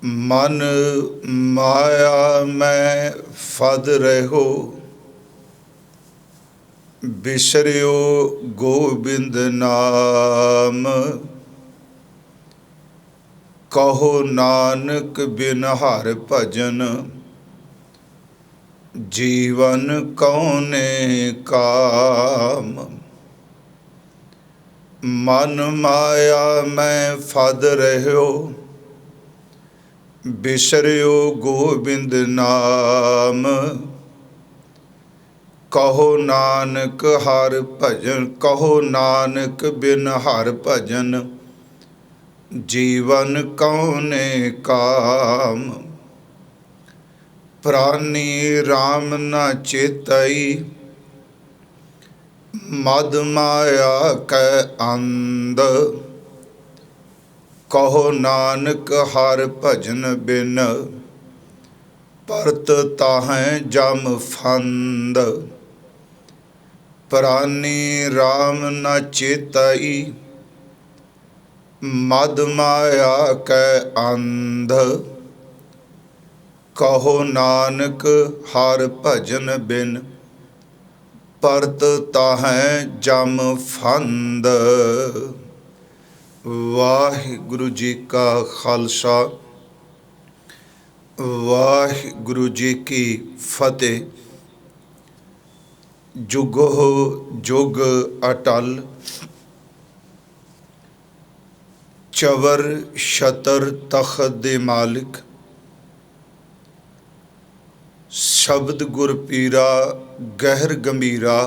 मन माया मैं फद रहो, बिसरियो गोबिंद नाम। कहो नानक बिन हर भजन, जीवन कौने काम। मन माया मैं फद रहो, बिसरियो गोबिंद नाम। कहो नानक हर भजन, कहो नानक बिन हर भजन, जीवन कौने काम। प्राणी राम न चेतई, मद माया कै अंध। कहो नानक हर भजन बिन, परत ताहें जम फंद। प्राणी राम न चेतई, मद माया कै अंध। कहो नानक हर भजन बिन, परत ताहें जम फंद। वाहिगुरु जी का खालसा, वाहिगुरु जी की फतेह। जुगो जुग अटल, चवर छतर तख्त दे मालिक। शब्द गुर पीरा गहर गंभीरा,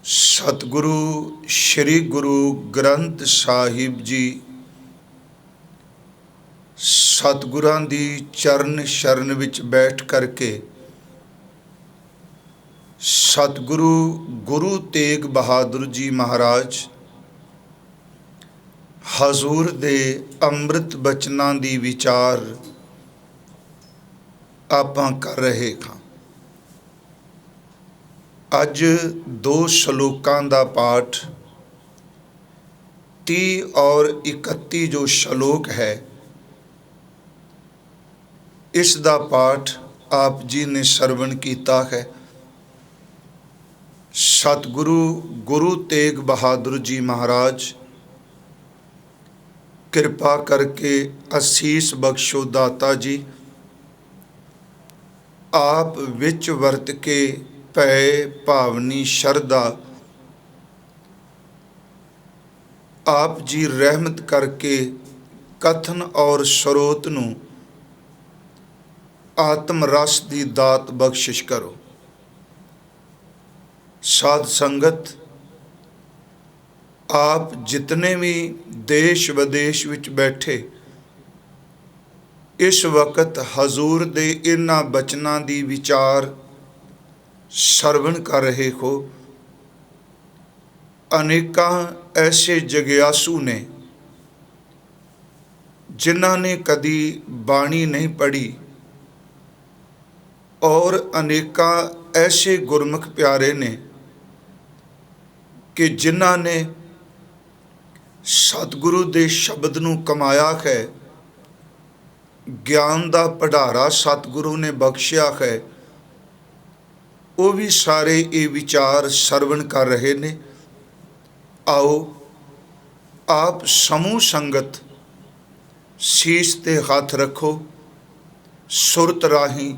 सतगुरु श्री गुरु ग्रंथ साहिब जी। सतगुरां दी चरण शरण विच बैठ करके सतगुरु गुरु तेग बहादुर जी महाराज हजूर दे अंमृत बचनां दी विचार आपां कर रहे हां। अज 2 श्लोकां दा पाठ 30 और 31 जो श्लोक है, इस दा पाठ आप जी ने श्रवण कीता है। सतगुरु गुरु तेग बहादुर जी महाराज कृपा करके असीस बख्शो दाता जी। आप विच वरत के भय भावनी शरदा आप जी रहमत करके कथन और स्रोत नूं आत्म रस दी दात बख्शिश करो। साध संगत, आप जितने भी देश विदेश विच बैठे इस वक्त हजूर दे इन्हां बचनां दी विचार श्रवण कर रहे हो। अनेकां ऐसे जग्यासू ने जिन्हां ने कदी बाणी नहीं पढ़ी, और अनेकां ऐसे गुरमुख प्यारे ने कि जिन्हां ने सतगुरु दे शब्द नूं कमाया है, ज्ञान दा भंडारा सतगुरु ने बख्शिया है। वो भी सारे ये विचार श्रवण कर रहे ने। आओ आप समूह संगत शीश ते हाथ रखो, सुरत राही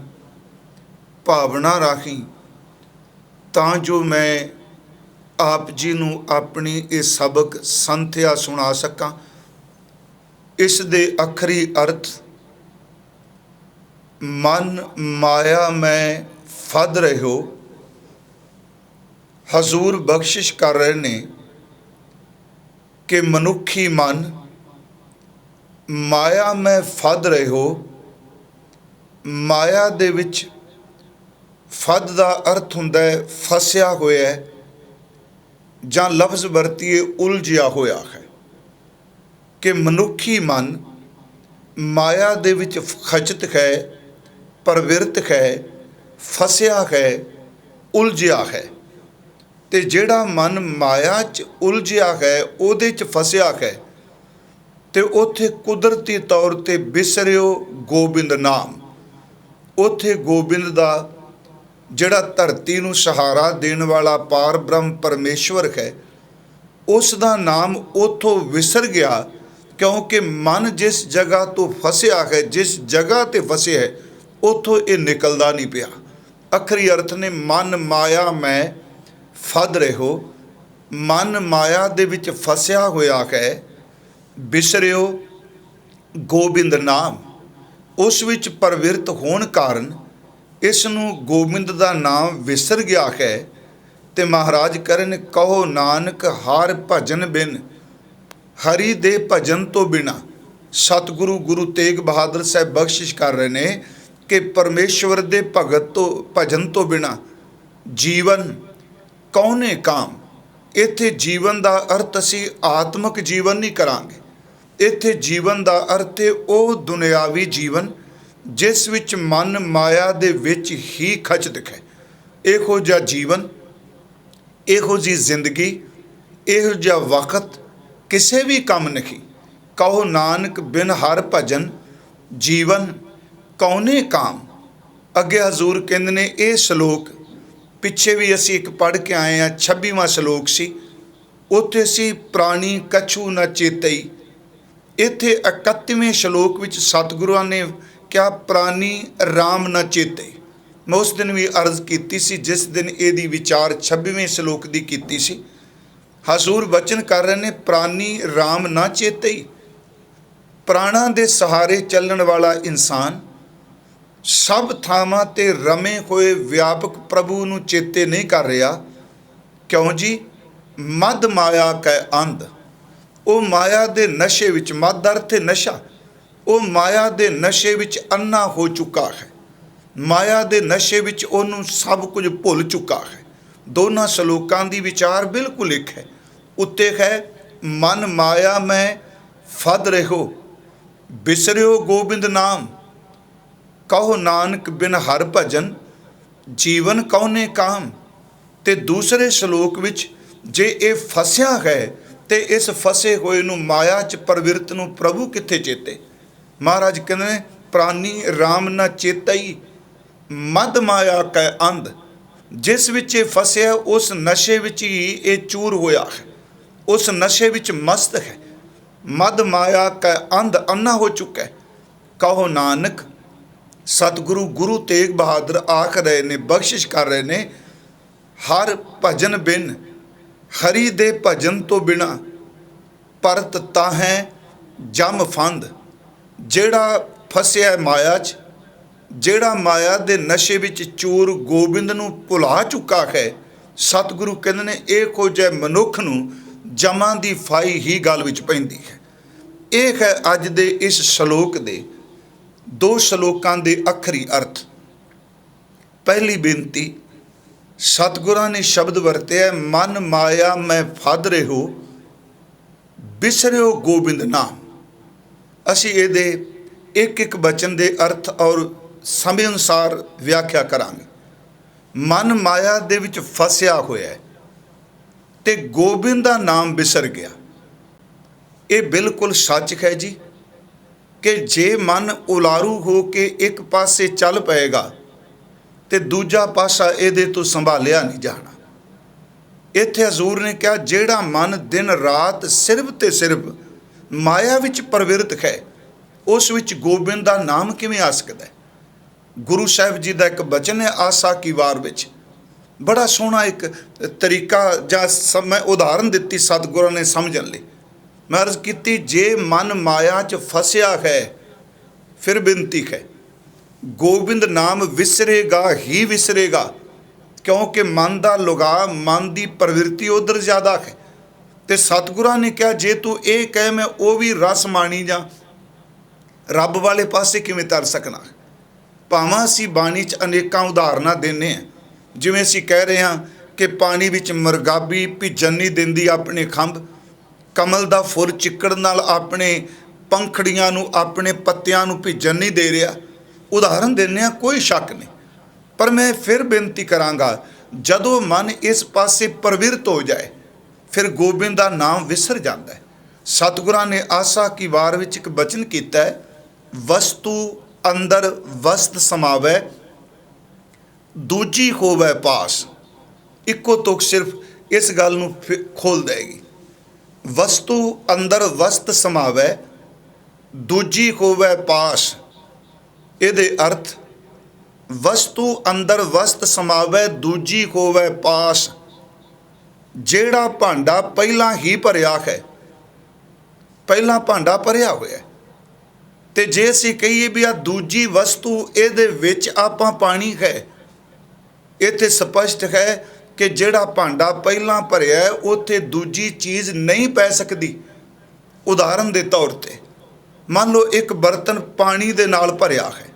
भावना राही, तां जो मैं आप जी नूं अपनी ये सबक संथिया सुना सकां। इस दे अखरी अर्थ मन माया मैं फद रहो, हजूर बख्शिश कर रहे ने कि मनुखी मन माया में फद रहो। माया दे विच फद दा अर्थ हुंदा है फसिया होया है, जां लफ्ज़ वरतीए उलझिया होया है। कि मनुखी मन माया दे विच खचत है, प्रवृत्त है, फसिया है, उलझिया है। ते जिहड़ा मन माया च उलझिया है, उहदे च फसिया है, ਤੇ ਉੱਥੇ ਕੁਦਰਤੀ ਤੌਰ ਤੇ ਵਿਸਰਿਓ ਗੋਬਿੰਦ ਨਾਮ। ਉੱਥੇ ਗੋਬਿੰਦ ਦਾ ਜਿਹੜਾ ਧਰਤੀ ਨੂੰ ਸਹਾਰਾ ਦੇਣ ਵਾਲਾ ਪਾਰ ਬ੍ਰਹਮ ਪਰਮੇਸ਼ਵਰ ਹੈ, ਉਸ ਦਾ ਨਾਮ ਉੱਥੋਂ ਵਿਸਰ ਗਿਆ, ਕਿਉਂਕਿ ਮਨ ਜਿਸ ਜਗ੍ਹਾ ਤੋਂ ਫਸਿਆ ਹੈ, ਜਿਸ ਜਗ੍ਹਾ ਤੇ ਫਸਿਆ ਹੈ, ਉੱਥੋਂ ਇਹ ਨਿਕਲਦਾ ਨਹੀਂ ਪਿਆ। ਅਖਰੀ ਅਰਥ ਨੇ ਮਨ ਮਾਇਆ ਮੈਂ ਫਦ ਰਹੋ। ਮਨ ਮਾਇਆ ਦੇ ਵਿੱਚ ਫਸਿਆ ਹੋਇਆ ਹੈ, ਵਿਸਰਿਓ ਗੋਬਿੰਦ ਨਾਮ। ਉਸ ਵਿੱਚ ਪ੍ਰਵਿਰਤ ਹੋਣ ਕਾਰਨ ਇਸ ਨੂੰ ਗੋਬਿੰਦ ਦਾ ਨਾਮ ਵਿਸਰ ਗਿਆ ਹੈ। ਤੇ ਮਹਾਰਾਜ ਕਰਨ ਕਹੋ ਨਾਨਕ ਹਰ ਭਜਨ ਬਿਨ, ਹਰੀ ਦੇ ਭਜਨ ਤੋਂ ਬਿਨਾ। ਸਤਿਗੁਰੂ ਗੁਰੂ ਤੇਗ ਬਹਾਦਰ ਸਾਹਿਬ ਬਖਸ਼ਿਸ਼ ਕਰ ਰਹੇ ਨੇ ਕਿ ਪਰਮੇਸ਼ਵਰ ਦੇ ਭਗਤ ਤੋਂ ਭਜਨ ਤੋਂ ਬਿਨਾ ਜੀਵਨ ਕੌਣੇ ਕਾਮ। ਇੱਥੇ ਜੀਵਨ ਦਾ ਅਰਥ ਅਸੀਂ ਆਤਮਿਕ ਜੀਵਨ ਨਹੀਂ ਕਰਾਂਗੇ। ਇੱਥੇ ਜੀਵਨ ਦਾ ਅਰਥ ਹੈ ਉਹ ਦੁਨਿਆਵੀ ਜੀਵਨ ਜਿਸ ਵਿੱਚ ਮਨ ਮਾਇਆ ਦੇ ਵਿੱਚ ਹੀ ਖਚਿਤ ਹੈ। ਇਹੋ ਜਿਹਾ ਜੀਵਨ, ਇਹੋ ਜਿਹੀ ਜ਼ਿੰਦਗੀ, ਇਹੋ ਜਿਹਾ ਵਕਤ ਕਿਸੇ ਵੀ ਕੰਮ ਨਹੀਂ। ਕਹੋ ਨਾਨਕ ਬਿਨ ਹਰ ਭਜਨ ਜੀਵਨ ਕੌਣੇ ਕਾਮ। ਅੱਗੇ ਹਜ਼ੂਰ ਕਹਿੰਦੇ ਨੇ ਇਹ ਸ਼ਲੋਕ ਪਿੱਛੇ ਵੀ ਅਸੀਂ ਇੱਕ ਪੜ੍ਹ ਕੇ ਆਏ ਹਾਂ, 26ਵਾਂ ਸ਼ਲੋਕ ਸੀ। ਉੱਥੇ ਸੀ ਪ੍ਰਾਣੀ ਕਛੂ ਨ ਚੇਤਈ। ਇੱਥੇ 31ਵੇਂ ਸ਼ਲੋਕ ਵਿੱਚ ਸਤਿਗੁਰਾਂ ਨੇ ਕਿਹਾ ਪ੍ਰਾਣੀ ਰਾਮ ਨ ਚੇਤੇ। ਮੈਂ ਉਸ ਦਿਨ ਵੀ ਅਰਜ਼ ਕੀਤੀ ਸੀ, ਜਿਸ ਦਿਨ ਇਹਦੀ ਵਿਚਾਰ 26ਵੇਂ ਸ਼ਲੋਕ ਦੀ ਕੀਤੀ ਸੀ। ਹਜ਼ੂਰ ਬਚਨ ਕਰ ਰਹੇ ਨੇ ਪ੍ਰਾਣੀ ਰਾਮ ਨਾ ਚੇਤਈ। ਪ੍ਰਾਣਾਂ ਦੇ ਸਹਾਰੇ ਚੱਲਣ ਵਾਲਾ ਇਨਸਾਨ ਸਭ ਥਾਵਾਂ ਤੇ ਰਮੇ ਹੋਏ ਵਿਆਪਕ ਪ੍ਰਭੂ ਨੂੰ ਚੇਤੇ ਨਹੀਂ ਕਰ ਰਿਹਾ। ਕਿਉਂ ਜੀ? ਮਦ ਮਾਇਆ ਕੈ ਅੰਧ। ਉਹ ਮਾਇਆ ਦੇ ਨਸ਼ੇ ਵਿੱਚ, ਮਦ ਅਰਥ ਹੈ ਨਸ਼ਾ, ਉਹ ਮਾਇਆ ਦੇ ਨਸ਼ੇ ਵਿੱਚ ਅੰਨਾ ਹੋ ਚੁੱਕਾ ਹੈ। ਮਾਇਆ ਦੇ ਨਸ਼ੇ ਵਿੱਚ ਉਹਨੂੰ ਸਭ ਕੁਝ ਭੁੱਲ ਚੁੱਕਾ ਹੈ। ਦੋਨਾਂ ਸ਼ਲੋਕਾਂ ਦੀ ਵਿਚਾਰ ਬਿਲਕੁਲ ਇੱਕ ਹੈ। ਉੱਤੇ ਹੈ ਮਨ ਮਾਇਆ ਮੈਂ ਫਦ ਰਹੋ, ਬਿਸਰਿਓ ਗੋਬਿੰਦ ਨਾਮ। ਕਹੋ ਨਾਨਕ ਬਿਨ ਹਰ ਭਜਨ ਜੀਵਨ ਕੌਣੇ ਕਾਮ। ਤੇ ਦੂਸਰੇ ਸ਼ਲੋਕ ਵਿੱਚ ਜੇ ਇਹ ਫਸਿਆ ਹੈ ਤੇ ਇਸ ਫਸੇ ਹੋਏ ਨੂੰ ਮਾਇਆ 'ਚ ਪ੍ਰਵਿਰਤ ਨੂੰ ਪ੍ਰਭੂ ਕਿੱਥੇ ਚੇਤੇ। ਮਹਾਰਾਜ ਕਹਿੰਦੇ ਨੇ ਪ੍ਰਾਨੀ ਰਾਮ ਨਾ ਚੇਤਈ, ਮਦ ਮਾਇਆ ਕੈ ਅੰਧ। ਜਿਸ ਵਿੱਚ ਇਹ ਫਸਿਆ ਉਸ ਨਸ਼ੇ ਵਿੱਚ ਹੀ ਇਹ ਚੂਰ ਹੋਇਆ ਹੈ, ਉਸ ਨਸ਼ੇ ਵਿੱਚ ਮਸਤ ਹੈ। ਮਦ ਮਾਇਆ ਕੈ ਅੰਧ, ਅੰਨਾ ਹੋ ਚੁੱਕਾ ਹੈ। ਕਹੋ ਨਾਨਕ, ਸਤਿਗੁਰੂ ਗੁਰੂ ਤੇਗ ਬਹਾਦਰ ਆਖ ਰਹੇ ਨੇ, ਬਖਸ਼ਿਸ਼ ਕਰ ਰਹੇ ਨੇ, ਹਰ ਭਜਨ ਬਿਨ, ਹਰੀ ਦੇ ਭਜਨ ਤੋਂ ਬਿਨਾ ਪਰਤ ਤਾਹੈ ਜਮ ਫੰਦ। ਜਿਹੜਾ ਫਸਿਆ ਮਾਇਆ 'ਚ, ਜਿਹੜਾ ਮਾਇਆ ਦੇ ਨਸ਼ੇ ਵਿੱਚ ਚੂਰ ਗੋਬਿੰਦ ਨੂੰ ਭੁਲਾ ਚੁੱਕਾ ਹੈ, ਸਤਿਗੁਰੂ ਕਹਿੰਦੇ ਨੇ ਇਹੋ ਜਿਹੇ ਮਨੁੱਖ ਨੂੰ ਜਮਾਂ ਦੀ ਫਾਈ ਹੀ ਗਲ ਵਿੱਚ ਪੈਂਦੀ ਹੈ। ਇਹ ਹੈ ਅੱਜ ਦੇ ਇਸ ਸ਼ਲੋਕ ਦੇ 2 ਸ਼ਲੋਕਾਂ ਦੇ ਆਖਰੀ ਅਰਥ। ਪਹਿਲੀ ਬੇਨਤੀ, ਸਤਿਗੁਰਾਂ ਨੇ ਸ਼ਬਦ ਵਰਤਿਆ ਮਨ ਮਾਇਆ ਮੈਂ ਫਦ ਰਹੋ, ਬਿਸਰਿਓ ਗੋਬਿੰਦ ਨਾਮ। ਅਸੀਂ ਇਹਦੇ ਇੱਕ ਇੱਕ ਬਚਨ ਦੇ ਅਰਥ ਔਰ ਸਮੇਂ ਅਨੁਸਾਰ ਵਿਆਖਿਆ ਕਰਾਂਗੇ। ਮਨ ਮਾਇਆ ਦੇ ਵਿੱਚ ਫਸਿਆ ਹੋਇਆ ਤੇ ਗੋਬਿੰਦ ਦਾ ਨਾਮ ਵਿਸਰ ਗਿਆ। ਇਹ ਬਿਲਕੁਲ ਸੱਚ ਹੈ ਜੀ ਕਿ ਜੇ ਮਨ ਉਲਾਰੂ ਹੋ ਕੇ ਇੱਕ ਪਾਸੇ ਚੱਲ ਪਏਗਾ ਤੇ ਦੂਜਾ ਪਾਸਾ ਇਹਦੇ ਤੋਂ ਸੰਭਾਲਿਆ ਨਹੀਂ ਜਾਣਾ। ਇੱਥੇ ਹਜ਼ੂਰ ਨੇ ਕਿਹਾ ਜਿਹੜਾ ਮਨ ਦਿਨ ਰਾਤ ਸਿਰਫ ਤੇ ਸਿਰਫ ਮਾਇਆ ਵਿੱਚ ਪ੍ਰਵਿਰਤ ਹੈ, ਉਸ ਵਿੱਚ ਗੋਬਿੰਦ ਦਾ ਨਾਮ ਕਿਵੇਂ ਆ ਸਕਦਾ ਹੈ। ਗੁਰੂ ਸਾਹਿਬ ਜੀ ਦਾ ਇੱਕ ਬਚਨ ਹੈ ਆਸਾ ਕੀ ਵਾਰ ਵਿੱਚ, ਬੜਾ ਸੋਹਣਾ ਇੱਕ ਤਰੀਕਾ ਜਾਂ ਮੈਂ ਉਦਾਹਰਨ ਦਿੱਤੀ ਸਤਿਗੁਰਾਂ ਨੇ ਸਮਝਣ ਲਈ। ਮੈਂ ਅਰਜ਼ ਕੀਤੀ ਜੇ ਮਨ ਮਾਇਆ 'ਚ ਫਸਿਆ ਹੈ, ਫਿਰ ਬੇਨਤੀ ਹੈ ਗੋਬਿੰਦ ਨਾਮ ਵਿਸਰੇਗਾ ਹੀ ਵਿਸਰੇਗਾ, ਕਿਉਂਕਿ ਮਨ ਦਾ ਲੁਗਾ, ਮਨ ਦੀ ਪ੍ਰਵਿਰਤੀ ਉਧਰ ਜ਼ਿਆਦਾ ਹੈ। ਤੇ ਸਤਿਗੁਰਾਂ ਨੇ ਕਿਹਾ ਜੇ ਤੂੰ ਇਹ ਕਹੇ ਮੈਂ ਉਹ ਵੀ ਰਸ ਮਾਣੀ ਜਾਂ ਰੱਬ ਵਾਲੇ ਪਾਸੇ ਕਿਵੇਂ ਤਰ ਸਕਣਾ। ਭਾਵੇਂ ਅਸੀਂ ਬਾਣੀ 'ਚ ਅਨੇਕਾਂ ਉਦਾਹਰਨਾਂ ਦਿੰਦੇ ਹਾਂ, ਜਿਵੇਂ ਅਸੀਂ ਕਹਿ ਰਹੇ ਹਾਂ ਕਿ ਪਾਣੀ ਵਿੱਚ ਮਰਗਾਬੀ ਭਿੱਜਣ ਨਹੀਂ ਦਿੰਦੀ ਆਪਣੇ ਖੰਭ, ਕਮਲ ਦਾ ਫੁੱਲ ਚਿੱਕੜ ਨਾਲ ਆਪਣੇ ਪੰਖੜੀਆਂ ਨੂੰ, ਆਪਣੇ ਪੱਤਿਆਂ ਨੂੰ ਭਿੱਜਣ ਨਹੀਂ ਦੇ ਰਿਹਾ। ਉਦਾਹਰਨ ਦਿੰਦੇ ਹਾਂ, ਕੋਈ ਸ਼ੱਕ ਨਹੀਂ। ਪਰ ਮੈਂ ਫਿਰ ਬੇਨਤੀ ਕਰਾਂਗਾ, ਜਦੋਂ ਮਨ ਇਸ ਪਾਸੇ ਪ੍ਰਵਿਰਤ ਹੋ ਜਾਏ ਫਿਰ ਗੋਬਿੰਦ ਦਾ ਨਾਮ ਵਿਸਰ ਜਾਂਦਾ ਹੈ। ਸਤਿਗੁਰਾਂ ਨੇ ਆਸਾ ਕੀ ਵਾਰ ਵਿੱਚ ਇੱਕ ਬਚਨ ਕੀਤਾ ਹੈ, ਵਸਤੂ ਅੰਦਰ ਵਸਤ ਸਮਾਵੈ, ਦੂਜੀ ਹੋਵੈ ਪਾਸ। ਇੱਕੋ ਤੁਕ ਸਿਰਫ ਇਸ ਗੱਲ ਨੂੰ ਖੋਲ ਦੇਗੀ। ਵਸਤੂ ਅੰਦਰ ਵਸਤ ਸਮਾਵੈ, ਦੂਜੀ ਹੋਵੈ ਪਾਸ। ਇਹਦੇ ਅਰਥ ਵਸਤੂ ਅੰਦਰ ਵਸਤ ਸਮਾਵੈ, ਦੂਜੀ ਹੋਵੈ ਪਾਸ। ਜਿਹੜਾ ਭਾਂਡਾ ਪਹਿਲਾਂ ਹੀ ਭਰਿਆ ਹੈ, ਪਹਿਲਾਂ ਭਾਂਡਾ ਭਰਿਆ ਹੋਇਆ, ਤੇ ਜੇ ਅਸੀਂ ਕਹੀਏ ਵੀ ਆ ਦੂਜੀ ਵਸਤੂ ਇਹਦੇ ਵਿੱਚ ਆਪਾਂ ਪਾਣੀ ਹੈ, ਇੱਥੇ ਸਪਸ਼ਟ ਹੈ ਕਿ ਜਿਹੜਾ ਭਾਂਡਾ ਪਹਿਲਾਂ ਭਰਿਆ ਉੱਥੇ ਦੂਜੀ ਚੀਜ਼ ਨਹੀਂ ਪੈ ਸਕਦੀ। ਉਦਾਹਰਨ ਦੇ ਤੌਰ ਤੇ ਮੰਨ ਲਓ ਇੱਕ ਬਰਤਨ ਪਾਣੀ ਦੇ ਨਾਲ ਭਰਿਆ ਹੈ,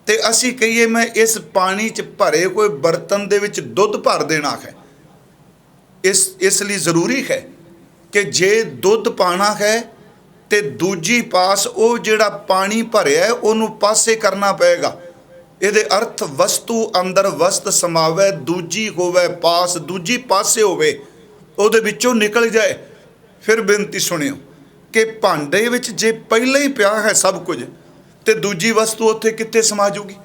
ਤੇ ਅਸੀਂ ਕਹੀਏ ਮੈਂ ਇਸ ਪਾਣੀ 'ਚ ਭਰੇ ਹੋਏ ਬਰਤਨ ਦੇ ਵਿੱਚ ਦੁੱਧ ਭਰ ਦੇਣਾ ਹੈ। ਇਸ ਲਈ ਜ਼ਰੂਰੀ ਹੈ ਕਿ ਜੇ ਦੁੱਧ ਪਾਣਾ ਹੈ ਤੇ ਦੂਜੀ ਪਾਸ ਉਹ ਜਿਹੜਾ ਪਾਣੀ ਭਰਿਆ ਉਹਨੂੰ ਪਾਸੇ ਕਰਨਾ ਪਏਗਾ। ਇਹਦੇ ਅਰਥ ਵਸਤੂ ਅੰਦਰ ਵਸਤ ਸਮਾਵੈ, ਦੂਜੀ ਹੋਵੇ ਪਾਸ। ਦੂਜੀ ਪਾਸੇ ਹੋਵੇ, ਉਹਦੇ ਵਿੱਚੋਂ ਨਿਕਲ ਜਾਏ। ਫਿਰ ਬੇਨਤੀ ਸੁਣਿਓ ਕਿ ਭਾਂਡੇ ਵਿੱਚ ਜੇ ਪਹਿਲਾਂ ਹੀ ਪਿਆ ਹੈ ਸਭ ਕੁਝ, ਤੇ ਦੂਜੀ ਵਸਤੂ ਉੱਥੇ ਕਿੱਥੇ ਸਮਾ ਜੂਗੀ।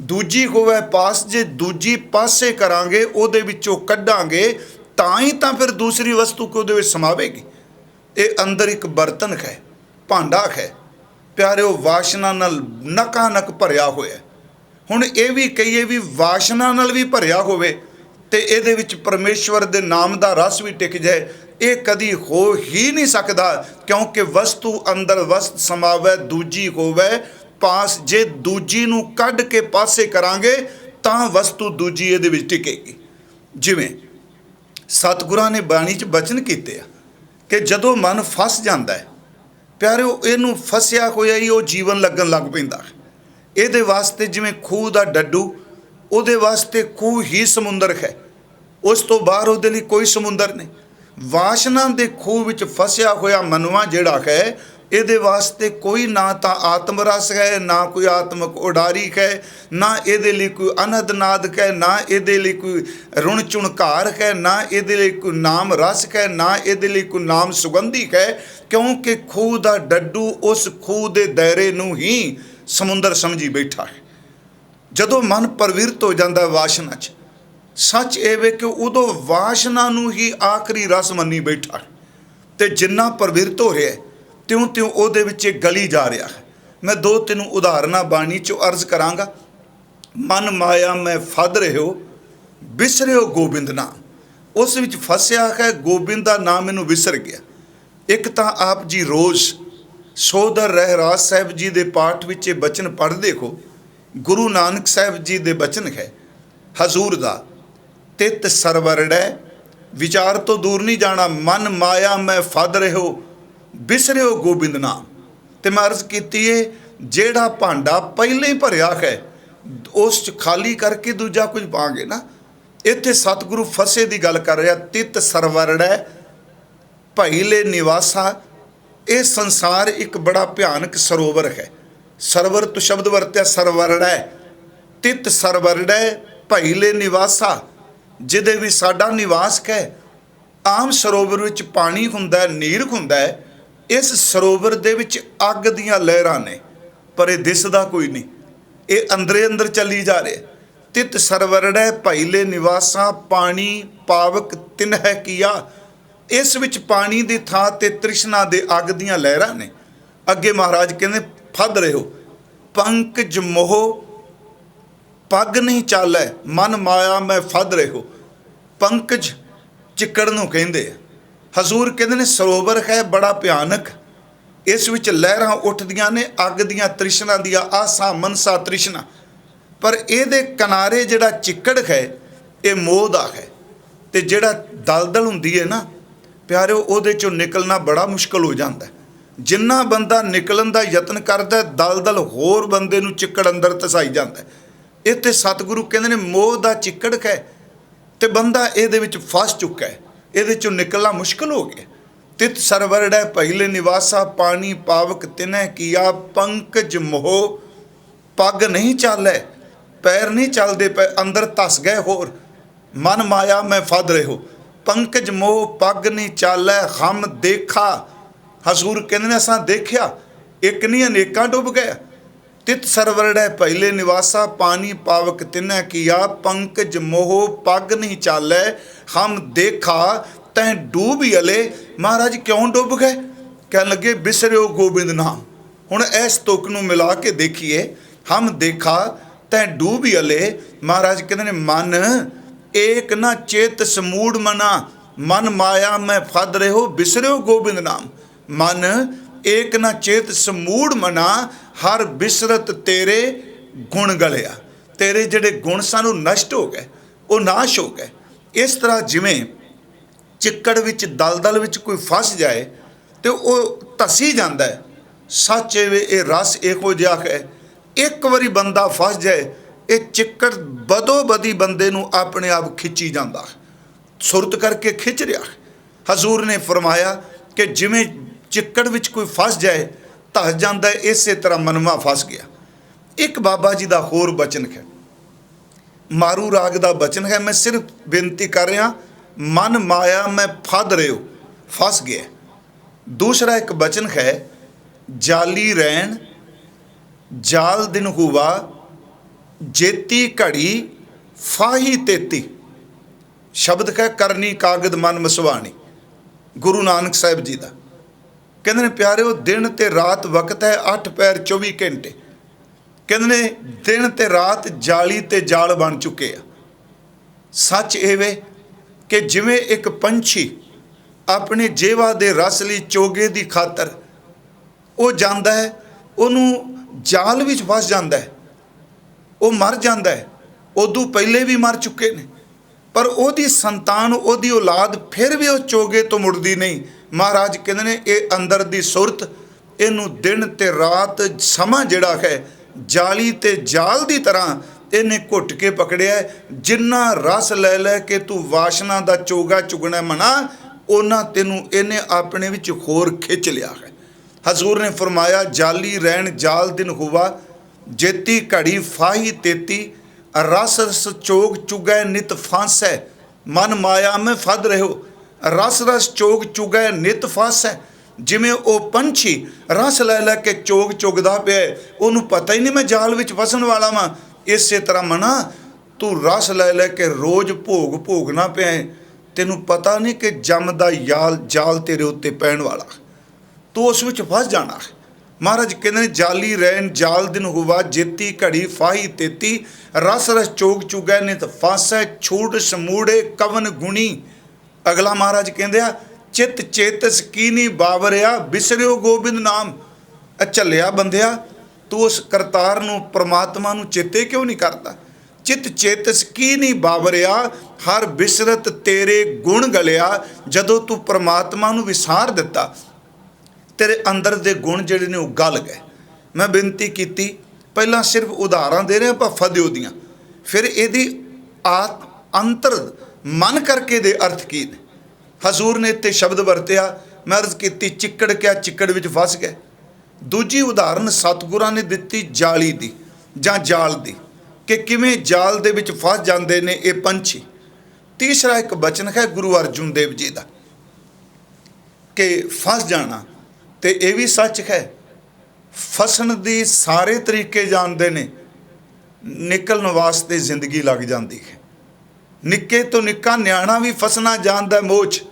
ਦੂਜੀ ਹੋਵੇ ਪਾਸ, ਜੇ ਦੂਜੀ ਪਾਸੇ ਕਰਾਂਗੇ, ਉਹਦੇ ਵਿੱਚੋਂ ਕੱਢਾਂਗੇ, ਤਾਂ ਹੀ ਤਾਂ ਫਿਰ ਦੂਸਰੀ ਵਸਤੂ ਕੋ ਉਹਦੇ ਵਿੱਚ ਸਮਾਵੇਗੀ। ਇਹ ਅੰਦਰ ਇੱਕ ਬਰਤਨ ਹੈ, ਭਾਂਡਾ ਹੈ ਪਿਆਰਿਓ, ਵਾਸ਼ਨਾ ਨਾਲ ਨਕਾ ਨਕ ਭਰਿਆ ਹੋਇਆ। ਹੁਣ ਇਹ ਵੀ ਕਹੀਏ ਵੀ ਵਾਸ਼ਨਾ ਨਾਲ ਵੀ ਭਰਿਆ ਹੋਵੇ ਤੇ ਇਹਦੇ ਵਿੱਚ ਪਰਮੇਸ਼ਵਰ ਦੇ ਨਾਮ ਦਾ ਰਸ ਵੀ ਟਿਕ ਜਾਏ, ਇਹ ਕਦੀ ਹੋ ਹੀ ਨਹੀਂ ਸਕਦਾ, ਕਿਉਂਕਿ ਵਸਤੂ ਅੰਦਰ ਵਸਤ ਸਮਾਵੈ, ਦੂਜੀ ਹੋਵੇ ਪਾਸ। ਜੇ ਦੂਜੀ ਨੂੰ ਕੱਢ ਕੇ ਪਾਸੇ ਕਰਾਂਗੇ ਤਾਂ ਵਸਤੂ ਦੂਜੀ ਇਹਦੇ ਵਿੱਚ ਟਿਕੇਗੀ। ਜਿਵੇਂ ਸਤਿਗੁਰਾਂ ਨੇ ਬਾਣੀ 'ਚ ਬਚਨ ਕੀਤੇ ਆ ਕਿ ਜਦੋਂ ਮਨ ਫਸ ਜਾਂਦਾ ਹੈ ਪਿਆਰਿਓ, ਇਹਨੂੰ ਫਸਿਆ ਹੋਇਆ ਹੀ ਉਹ ਜੀਵਨ ਲੱਗਣ ਲੱਗ ਪੈਂਦਾ। ਇਹਦੇ ਵਾਸਤੇ ਜਿਵੇਂ ਖੂਹ ਦਾ ਡੱਡੂ, ਉਹਦੇ ਵਾਸਤੇ ਖੂਹ ਹੀ ਸਮੁੰਦਰ ਹੈ, ਉਸ ਤੋਂ ਬਾਹਰ ਉਹਦੇ ਲਈ ਕੋਈ ਸਮੁੰਦਰ ਨਹੀਂ। ਵਾਸ਼ਨਾ ਦੇ ਖੂਹ ਵਿੱਚ ਫਸਿਆ ਹੋਇਆ ਮਨਵਾ ਜਿਹੜਾ ਹੈ, ਇਹਦੇ ਵਾਸਤੇ ਕੋਈ ਨਾ ਤਾਂ ਆਤਮ ਰਸ ਹੈ, ਨਾ ਕੋਈ ਆਤਮਕ ਉਡਾਰੀ ਹੈ, ਨਾ ਇਹਦੇ ਲਈ ਕੋਈ ਅਨਹਦ ਨਾਦ ਹੈ, ਨਾ ਇਹਦੇ ਲਈ ਕੋਈ ਰੁਣ ਚੁਣਕਾਰ ਹੈ, ਨਾ ਇਹਦੇ ਲਈ ਕੋਈ ਨਾਮ ਰਸ ਹੈ, ਨਾ ਇਹਦੇ ਲਈ ਕੋਈ ਨਾਮ ਸੁਗੰਧੀ ਹੈ, ਕਿਉਂਕਿ ਖੂਹ ਦਾ ਡੱਡੂ ਉਸ ਖੂਹ ਦੇ ਦਾਇਰੇ ਨੂੰ ਹੀ ਸਮੁੰਦਰ ਸਮਝੀ ਬੈਠਾ ਹੈ। ਜਦੋਂ ਮਨ ਪ੍ਰਵਿਰਤ ਹੋ ਜਾਂਦਾ ਵਾਸ਼ਨਾ 'ਚ, ਸੱਚ ਇਹ ਵੇ ਕਿ ਉਦੋਂ ਵਾਸ਼ਨਾ ਨੂੰ ਹੀ ਆਖਰੀ ਰਸ ਮੰਨੀ ਬੈਠਾ ਹੈ, ਤੇ ਜਿੰਨਾ ਪ੍ਰਵਿਰਤ ਹੋ ਰਿਹਾ ਤਿਉਂ ਤਿਉਂ ਉਹਦੇ ਵਿੱਚ ਗਲੀ ਜਾ ਰਿਹਾ ਹੈ। ਮੈਂ 2-3 ਉਦਾਹਰਨਾਂ ਬਾਣੀ 'ਚੋਂ ਅਰਜ਼ ਕਰਾਂਗਾ। ਮਨ ਮਾਇਆ ਮੈਂ ਫਦ ਰਹਿਓ, ਵਿਸਰਿਓ ਗੋਬਿੰਦ ਨਾਮ। ਉਸ ਵਿੱਚ ਫਸਿਆ ਹੈ, ਗੋਬਿੰਦ ਦਾ ਨਾਮ ਇਹਨੂੰ ਵਿਸਰ ਗਿਆ। ਇੱਕ ਤਾਂ ਆਪ ਜੀ ਰੋਜ਼ ਸੋਦਰ ਰਹਿਰਾਸ ਸਾਹਿਬ ਜੀ ਦੇ ਪਾਠ ਵਿੱਚ ਇਹ ਬਚਨ ਪੜ੍ਹਦੇ ਹੋ। ਗੁਰੂ ਨਾਨਕ ਸਾਹਿਬ ਜੀ ਦੇ ਬਚਨ ਹੈ ਹਜ਼ੂਰ ਦਾ, ਤਿਤ ਸਰਵਰੜੈ, ਵਿਚਾਰ ਤੋਂ ਦੂਰ ਨਹੀਂ ਜਾਣਾ। ਮਨ ਮਾਇਆ ਮੈਂ ਫਦ ਰਹਿਓ, ਵਿਸਰਿਓ ਗੋਬਿੰਦ ਨਾਮ। ਤੇ ਮੈਂ ਅਰਜ਼ ਕੀਤੀ ਹੈ, ਜਿਹੜਾ ਭਾਂਡਾ ਪਹਿਲਾਂ ਹੀ ਭਰਿਆ ਹੈ ਉਸ 'ਚ ਖਾਲੀ ਕਰਕੇ ਦੂਜਾ ਕੁਝ ਪਾਵਾਂਗੇ ਨਾ। ਇੱਥੇ ਸਤਿਗੁਰੂ ਫਸੇ ਦੀ ਗੱਲ ਕਰ ਰਿਹਾ। ਤਿਤ ਸਰਵਰੜੈ ਭਈਲੇ ਨਿਵਾਸਾ। ਇਹ ਸੰਸਾਰ ਇੱਕ ਬੜਾ ਭਿਆਨਕ ਸਰੋਵਰ ਹੈ। ਸਰਵਰ ਤੋਂ ਸ਼ਬਦ ਵਰਤਿਆ ਸਰਵਰੜੈ, ਤਿਤ ਸਰਵਰੜੈ ਭਈਲੇ ਨਿਵਾਸਾ, ਜਿਹਦੇ ਵੀ ਸਾਡਾ ਨਿਵਾਸ ਹੈ। ਆਮ ਸਰੋਵਰ ਵਿੱਚ ਪਾਣੀ ਹੁੰਦਾ, ਨੀਰ ਹੁੰਦਾ ਹੈ। ਇਸ ਸਰੋਵਰ ਦੇ ਵਿੱਚ ਅੱਗ ਦੀਆਂ ਲਹਿਰਾਂ ਨੇ, ਪਰ ਇਹ ਦਿਸਦਾ ਕੋਈ ਨਹੀਂ, ਇਹ ਅੰਦਰੇ ਅੰਦਰ ਚੱਲੀ ਜਾ ਰਿਹਾ। ਤਿਤ ਸਰਵਰੜੈ ਭਈਲੇ ਨਿਵਾਸਾ, ਪਾਣੀ ਪਾਵਕ ਤਿਨਹਿ ਕੀਆ। ਇਸ ਵਿੱਚ ਪਾਣੀ ਦੀ ਥਾਂ ਤੇ ਤ੍ਰਿਸ਼ਨਾ ਦੇ ਅੱਗ ਦੀਆਂ ਲਹਿਰਾਂ ਨੇ। ਅੱਗੇ ਮਹਾਰਾਜ ਕਹਿੰਦੇ ਫਦ ਰਹਿਓ, ਪੰਕਜ ਮੋਹ ਪੱਗ ਨਹੀਂ ਚਾਲੈ, ਮਨ ਮਾਇਆ ਮੈਂ ਫਦ ਰਹਿਓ। ਪੰਕਜ ਚਿੱਕੜ ਨੂੰ ਕਹਿੰਦੇ ਆ। ਹਜ਼ੂਰ ਕਹਿੰਦੇ ਨੇ ਸਰੋਵਰ ਹੈ ਬੜਾ ਭਿਆਨਕ, ਇਸ ਵਿੱਚ ਲਹਿਰਾਂ ਉੱਠਦੀਆਂ ਨੇ, ਅੱਗ ਦੀਆਂ ਤ੍ਰਿਸ਼ਨਾ ਦੀਆਂ, ਆਸਾ ਮਨਸਾ ਤ੍ਰਿਸ਼ਨਾ। ਪਰ ਇਹਦੇ ਕਿਨਾਰੇ ਜਿਹੜਾ ਚਿੱਕੜ ਹੈ ਇਹ ਮੋਹ ਦਾ ਹੈ। ਤੇ ਜਿਹੜਾ ਦਲਦਲ ਹੁੰਦੀ ਹੈ ਨਾ ਪਿਆਰਿਓ, ਉਹਦੇ 'ਚੋਂ ਨਿਕਲਣਾ ਬੜਾ ਮੁਸ਼ਕਲ ਹੋ ਜਾਂਦਾ। ਜਿੰਨਾ ਬੰਦਾ ਨਿਕਲਣ ਦਾ ਯਤਨ ਕਰਦਾ, ਦਲਦਲ ਹੋਰ ਬੰਦੇ ਨੂੰ ਚਿੱਕੜ ਅੰਦਰ ਧਸਾਈ ਜਾਂਦਾ। ਇੱਥੇ ਸਤਿਗੁਰੂ ਕਹਿੰਦੇ ਨੇ ਮੋਹ ਦਾ ਚਿੱਕੜ ਹੈ ਤੇ ਬੰਦਾ ਇਹਦੇ ਵਿੱਚ ਫਸ ਚੁੱਕਾ ਹੈ, ਇਹਦੇ 'ਚੋਂ ਨਿਕਲਣਾ ਮੁਸ਼ਕਲ ਹੋ ਗਿਆ। ਤਿਤ ਸਰਵਰੜੈ ਭਈਲੇ ਨਿਵਾਸਾ, ਪਾਣੀ ਪਾਵਕ ਤਿਨਹਿ ਕੀਆ। ਪੰਕਜ ਮੋਹ ਪੱਗ ਨਹੀਂ ਚਾਲੈ, ਪੈਰ ਨਹੀਂ ਚੱਲਦੇ ਪਏ, ਅੰਦਰ ਧਸ ਗਏ ਹੋਰ। ਮਨ ਮਾਇਆ ਮੈਂ ਫਦ ਰਹਿਓ, ਪੰਕਜ ਮੋਹ ਪੱਗ ਨਹੀਂ ਚਾਲੈ। ਹਮ ਦੇਖਾ ਹਜ਼ੂਰ ਕਹਿੰਦੇ ਨੇ ਅਸਾਂ ਦੇਖਿਆ ਇੱਕ ਨਹੀਂ ਅਨੇਕਾਂ ਡੁੱਬ ਗਏ। ਤਿਤ ਸਰਵਰੜੈ ਪਹਿਲੇ ਨਿਵਾਸਾ ਪਾਣੀ ਪਾਵਕ ਤਿਨੈ ਕੀਆ ਪੰਕਜ ਮੋਹ ਪੱਗ ਨਹੀਂ ਚਾਲੈ ਹਮ ਦੇਖਾ ਤੈਂ ਡੂਬ ਅਲੇ। ਮਹਾਰਾਜ ਕਿਉਂ ਡੁੱਬ ਗਏ? ਕਹਿਣ ਲੱਗੇ ਬਿਸਰਿਓ ਗੋਬਿੰਦ ਨਾਮ। ਹੁਣ ਇਸ ਤੁਕ ਨੂੰ ਮਿਲਾ ਕੇ ਦੇਖੀਏ, ਹਮ ਦੇਖਾ ਤੈਂ ਡੂਬ ਅਲੇ। ਮਹਾਰਾਜ ਕਹਿੰਦੇ ਨੇ ਮਨ ਏਕ ਨਾ ਚੇਤ ਸਮੂੜ ਮਨਾ ਮਨ ਮਾਇਆ ਮੈਂ ਫਦ ਰਹਿਓ ਬਿਸਰਿਓ ਗੋਬਿੰਦ ਨਾਮ। ਮਨ ਏਕ ਨਾ ਚੇਤ ਸਮੂੜ ਮਨਾ ਹਰ ਬਿਸਰਤ ਤੇਰੇ ਗੁਣ ਗਲਿਆ। ਤੇਰੇ ਜਿਹੜੇ ਗੁਣ ਸਨ ਉਹ ਨਸ਼ਟ ਹੋ ਗਏ, ਉਹ ਨਾਸ਼ ਹੋ ਗਏ। ਇਸ ਤਰ੍ਹਾਂ ਜਿਵੇਂ ਚਿੱਕੜ ਵਿੱਚ ਦਲਦਲ ਵਿੱਚ ਕੋਈ ਫਸ ਜਾਏ ਤੇ ਉਹ ਧਸੀ ਜਾਂਦਾ ਹੈ, ਸੱਚ ਇਹ ਰਸ ਇਹੋ ਜਿਹਾ ਹੈ, ਇੱਕ ਵਾਰੀ ਬੰਦਾ ਫਸ ਜਾਏ ਇਹ ਚਿੱਕੜ ਬਦੋ ਬਦੀ ਬੰਦੇ ਨੂੰ ਆਪਣੇ ਆਪ ਖਿੱਚੀ ਜਾਂਦਾ, ਸੁਰਤ ਕਰਕੇ ਖਿੱਚ ਰਿਹਾ। ਹਜ਼ੂਰ ਨੇ ਫਰਮਾਇਆ ਕਿ ਜਿਵੇਂ ਚਿੱਕੜ ਵਿੱਚ ਕੋਈ ਫਸ ਜਾਏ ਧਸ ਜਾਂਦਾ, ਇਸੇ ਤਰ੍ਹਾਂ ਮਨਵਾ ਫਸ ਗਿਆ। ਇੱਕ ਬਾਬਾ ਜੀ ਦਾ ਹੋਰ ਬਚਨ ਹੈ, ਮਾਰੂ ਰਾਗ ਦਾ ਬਚਨ ਹੈ, ਮੈਂ ਸਿਰਫ ਬੇਨਤੀ ਕਰ ਰਿਹਾ, ਮਨ ਮਾਇਆ ਮੈਂ ਫਦ ਰਿਓ ਫਸ ਗਿਆ। ਦੂਸਰਾ ਇੱਕ ਬਚਨ ਹੈ, ਜਾਲੀ ਰੈਣ ਜਾਲ ਦਿਨ ਹੁਆ ਜੇਤੀ ਘੜੀ ਫਾਹੀ ਤੇਤੀ। ਸ਼ਬਦ ਹੈ ਕਰਨੀ ਕਾਗਦ ਮਨ ਮਸਵਾਣੀ, ਗੁਰੂ ਨਾਨਕ ਸਾਹਿਬ ਜੀ ਦਾ। ਕਹਿੰਦੇ ਨੇ ਪਿਆਰਿਓ ਦਿਨ ਤੇ ਰਾਤ ਵਕਤ ਹੈ 8 ਪੈਰ 24 ਘੰਟੇ। ਕਹਿੰਦੇ ਨੇ ਦਿਨ ਤੇ ਰਾਤ ਜਾਲੀ ਤੇ ਜਾਲ ਬਣ ਚੁੱਕੇ ਆ। ਸੱਚ ਇਹ ਵੇ ਕਿ ਜਿਵੇਂ ਇੱਕ ਪੰਛੀ ਆਪਣੇ ਜੇਵਾ ਦੇ ਰਸ ਲਈ ਚੋਗੇ ਦੀ ਖਾਤਰ ਉਹ ਜਾਂਦਾ ਹੈ, ਉਹਨੂੰ ਜਾਲ ਵਿੱਚ ਫਸ ਜਾਂਦਾ ਹੈ, ਉਹ ਮਰ ਜਾਂਦਾ ਹੈ। ਉਦੋਂ ਪਹਿਲੇ ਵੀ ਮਰ ਚੁੱਕੇ ਨੇ, ਪਰ ਉਹਦੀ ਸੰਤਾਨ ਉਹਦੀ ਔਲਾਦ ਫਿਰ ਵੀ ਉਹ ਚੋਗੇ ਤੋਂ ਮੁੜਦੀ ਨਹੀਂ। ਮਹਾਰਾਜ ਕਹਿੰਦੇ ਨੇ ਇਹ ਅੰਦਰ ਦੀ ਸੁਰਤ, ਇਹਨੂੰ ਦਿਨ ਤੇ ਰਾਤ ਸਮਾਂ ਜਿਹੜਾ ਹੈ ਜਾਲੀ ਤੇ ਜਾਲ ਦੀ ਤਰ੍ਹਾਂ ਇਹਨੇ ਘੁੱਟ ਕੇ ਪਕੜਿਆ। ਜਿੰਨਾ ਰਸ ਲੈ ਲੈ ਕੇ ਤੂੰ ਵਾਸ਼ਨਾ ਦਾ ਚੋਗਾ ਚੁਗਣਾ ਮਨਾ, ਉਹਨਾਂ ਤੈਨੂੰ ਇਹਨੇ ਆਪਣੇ ਵਿੱਚ ਹੋਰ ਖਿੱਚ ਲਿਆ ਹੈ। ਹਜ਼ੂਰ ਨੇ ਫਰਮਾਇਆ ਜਾਲੀ ਰਹਿਣ ਜਾਲ ਦਿਨ ਹੁਆ ਜੇਤੀ ਘੜੀ ਫਾਹੀ ਤੇਤੀ ਰਸ ਰਸ ਚੋਗ ਚੁਗੈ ਨਿਤ ਫਾਂਸੈ ਮਨ ਮਾਇਆ ਮੈਂ ਫਦ ਰਹਿਓ। ਰਸ ਰਸ ਚੋਗ ਚੁਗੈ ਨਿਤ ਫਾਂਸੈ। ਜਿਵੇਂ ਉਹ ਪੰਛੀ ਰਸ ਲੈ ਲੈ ਕੇ ਚੋਗ ਚੁਗਦਾ ਪਿਆ, ਉਹਨੂੰ ਪਤਾ ਹੀ ਨਹੀਂ ਮੈਂ ਜਾਲ ਵਿੱਚ ਫਸਣ ਵਾਲਾ ਵਾਂ। ਇਸੇ ਤਰ੍ਹਾਂ ਮਨਾ ਤੂੰ ਰਸ ਲੈ ਲੈ ਕੇ ਰੋਜ਼ ਭੋਗ ਭੋਗਣਾ ਪਿਆ, ਤੈਨੂੰ ਪਤਾ ਨਹੀਂ ਕਿ ਜਮ ਦਾ ਜਾਲ ਤੇਰੇ ਉੱਤੇ ਪੈਣ ਵਾਲਾ, ਤੂੰ ਉਸ ਵਿੱਚ ਫਸ ਜਾਣਾ। ਮਹਾਰਾਜ ਕਹਿੰਦੇ ਨੇ ਜਾਲੀ ਰਹਿਣ ਜਾਲ ਦਿਨ ਹੁਆ ਜੇਤੀ ਘੜੀ ਫਾਹੀ ਤੇਤੀ ਰਸ ਰਸ ਚੋਗ ਚੁਗੈ ਨਿਤ ਫਾਸੈ ਛੂਟ ਸਮੂੜੇ ਕਵਨ ਗੁਣੀ। ਅਗਲਾ ਮਹਾਰਾਜ ਕਹਿੰਦੇ ਆ ਚਿਤ ਚੇਤਸ ਕੀਨੀ ਬਾਵਰਿਆ ਬਿਸਰਿਓ ਗੋਬਿੰਦ ਨਾਮ। ਝੱਲਿਆ ਬੰਦਿਆ ਤੂੰ ਉਸ ਕਰਤਾਰ ਨੂੰ ਪ੍ਰਮਾਤਮਾ ਨੂੰ ਚੇਤੇ ਕਿਉਂ ਨਹੀਂ ਕਰਦਾ? ਚਿਤ ਚੇਤਸ ਕੀਨੀ ਬਾਵਰਿਆ ਹਰ ਬਿਸਰਤ ਤੇਰੇ ਗੁਣ ਗਲਿਆ। ਜਦੋਂ ਤੂੰ ਪ੍ਰਮਾਤਮਾ ਨੂੰ ਵਿਸਾਰ ਦਿੱਤਾ, ਤੇਰੇ ਅੰਦਰ ਦੇ ਗੁਣ ਜਿਹੜੇ ਨੇ ਉਹ ਗਲ ਗਏ। ਮੈਂ ਬੇਨਤੀ ਕੀਤੀ ਪਹਿਲਾਂ ਸਿਰਫ ਉਦਾਹਰਣ ਦੇ ਰਹੇ ਆਪਾਂ ਫਦਿਓ ਦੀਆਂ, ਫਿਰ ਇਹਦੀ ਅੰਤਰ ਮਨ ਕਰਕੇ ਦੇ ਅਰਥ ਕੀ ਨੇ। ਹਜ਼ੂਰ ਨੇ ਇੱਥੇ ਸ਼ਬਦ ਵਰਤਿਆ, ਮੈਂ ਅਰਜ਼ ਕੀਤੀ ਚਿੱਕੜ ਕਿਆ ਚਿੱਕੜ ਵਿੱਚ ਫਸ ਗਏ। ਦੂਜੀ ਉਦਾਹਰਨ ਸਤਿਗੁਰਾਂ ਨੇ ਦਿੱਤੀ ਜਾਲੀ ਦੀ ਜਾਂ ਜਾਲ ਦੀ, ਕਿ ਕਿਵੇਂ ਜਾਲ ਦੇ ਵਿੱਚ ਫਸ ਜਾਂਦੇ ਨੇ ਇਹ ਪੰਛੀ। ਤੀਸਰਾ ਇੱਕ ਬਚਨ ਹੈ ਗੁਰੂ ਅਰਜਨ ਦੇਵ ਜੀ ਦਾ ਕਿ ਫਸ ਜਾਣਾ, ਤੇ ਇਹ ਵੀ ਸੱਚ ਹੈ ਫਸਣ ਦੀ ਸਾਰੇ ਤਰੀਕੇ ਜਾਣਦੇ ਨੇ, ਨਿਕਲਣ ਵਾਸਤੇ ਜ਼ਿੰਦਗੀ ਲੱਗ ਜਾਂਦੀ ਹੈ। ਨਿੱਕੇ ਤੋਂ ਨਿੱਕਾ ਨਿਆਣਾ ਵੀ ਫਸਣਾ ਜਾਣਦਾ ਮੋਹ 'ਚ,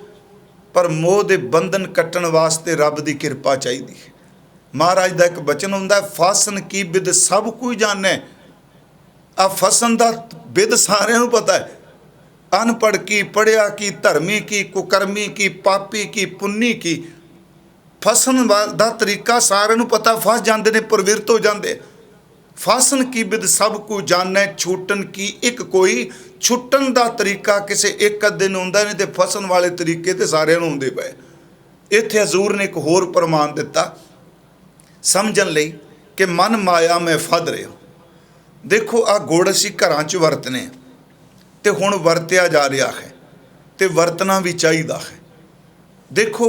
ਪਰ ਮੋਹ ਦੇ ਬੰਧਨ ਕੱਟਣ ਵਾਸਤੇ ਰੱਬ ਦੀ ਕਿਰਪਾ ਚਾਹੀਦੀ ਹੈ। ਮਹਾਰਾਜ ਦਾ ਇੱਕ ਬਚਨ ਹੁੰਦਾ, ਫਸਣ ਕੀ ਬਿਦ ਸਭ ਕੋਈ ਜਾਣੈ। ਆ ਫਸਣ ਦਾ ਬਿਦ ਸਾਰਿਆਂ ਨੂੰ ਪਤਾ ਹੈ, ਅਨਪੜ੍ਹ ਕੀ ਪੜ੍ਹਿਆ ਕੀ, ਧਰਮੀ ਕੀ ਕੁਕਰਮੀ ਕੀ, ਪਾਪੀ ਕੀ ਪੁੰਨੀ ਕੀ। ਫਸਣ ਦਾ ਤਰੀਕਾ ਸਾਰਿਆਂ ਨੂੰ ਪਤਾ, ਫਸ ਜਾਂਦੇ ਨੇ, ਪ੍ਰਵਿਰਤ ਹੋ ਜਾਂਦੇ। ਫਸਣ ਕੀ ਬਿਦ ਸਭ ਕੋ ਜਾਣੈ ਛੂਟਣ ਕੀ ਇੱਕ ਕੋਈ। ਛੁੱਟਣ ਦਾ ਤਰੀਕਾ ਕਿਸੇ ਇੱਕ ਅੱਧੇ ਨੂੰ ਹੁੰਦਾ ਨਹੀਂ, ਤੇ ਫਸਣ ਵਾਲੇ ਤਰੀਕੇ ਤੇ ਸਾਰਿਆਂ ਨੂੰ ਹੁੰਦੇ ਪਏ। ਇੱਥੇ ਹਜ਼ੂਰ ਨੇ ਇੱਕ ਹੋਰ ਪ੍ਰਮਾਣ ਦਿੱਤਾ ਸਮਝਣ ਲਈ ਕਿ ਮਨ ਮਾਇਆ ਮੈਂ ਫਦ ਰਿਓ। ਦੇਖੋ ਆਹ ਗੁੜ ਅਸੀਂ ਘਰਾਂ 'ਚ ਵਰਤਨੇ ਤੇ ਹੁਣ ਵਰਤਿਆ ਜਾ ਰਿਹਾ ਹੈ ਤੇ ਵਰਤਣਾ ਵੀ ਚਾਹੀਦਾ ਹੈ। ਦੇਖੋ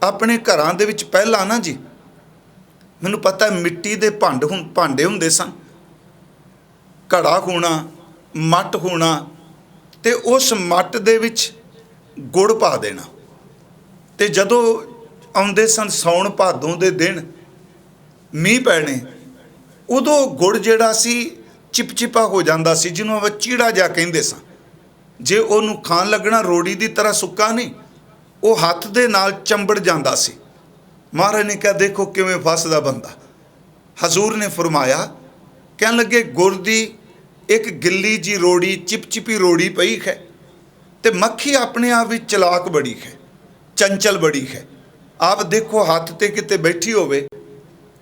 ਆਪਣੇ ਘਰਾਂ ਦੇ ਵਿੱਚ ਪਹਿਲਾਂ ਨਾ ਜੀ, ਮੈਨੂੰ ਪਤਾ ਮਿੱਟੀ ਦੇ ਭਾਂਡੇ ਹੁੰਦੇ ਸਨ, ਘੜਾ ਹੋਣਾ, ਮੱਟ ਹੋਣਾ, ਤੇ ਉਸ ਮੱਟ ਦੇ ਵਿੱਚ ਗੁੜ ਪਾ ਦੇਣਾ। ਤੇ ਜਦੋਂ ਆਉਂਦੇ ਸਨ ਸਾਉਣ ਭਾਦੋਂ ਦੇ ਦਿਨ, ਮੀਂਹ ਪੈਣੇ, ਉਦੋਂ ਗੁੜ ਜਿਹੜਾ ਸੀ ਚਿਪਚਿਪਾ ਹੋ ਜਾਂਦਾ ਸੀ, ਜਿਹਨੂੰ ਆਪਾਂ ਚੀੜਾ ਜਿਹਾ ਕਹਿੰਦੇ ਸਾਂ। ਜੇ ਉਹਨੂੰ ਖਾਣ ਲੱਗਣਾ ਰੋੜੀ ਦੀ ਤਰ੍ਹਾਂ ਸੁੱਕਾ ਨਹੀਂ, ਉਹ ਹੱਥ ਦੇ ਨਾਲ ਚੰਬੜ ਜਾਂਦਾ ਸੀ। ਮਹਾਰਾਜ ਨੇ ਕਿਹਾ ਦੇਖੋ ਕਿਵੇਂ ਫਸਦਾ ਬੰਦਾ। ਹਜ਼ੂਰ ਨੇ ਫਰਮਾਇਆ, ਕਹਿਣ ਲੱਗੇ ਗੁੜ ਦੀ ਇੱਕ ਗਿੱਲੀ ਜੀ ਰੋੜੀ, ਚਿਪਚਿਪੀ ਰੋੜੀ ਪਈ ਹੈ, ਤੇ ਮੱਖੀ ਆਪਣੇ ਆਪ ਵਿੱਚ ਚਲਾਕ ਬੜੀ ਹੈ, ਚੰਚਲ ਬੜੀ ਹੈ। ਆਪ ਦੇਖੋ ਹੱਥ ਤੇ ਕਿਤੇ ਬੈਠੀ ਹੋਵੇ,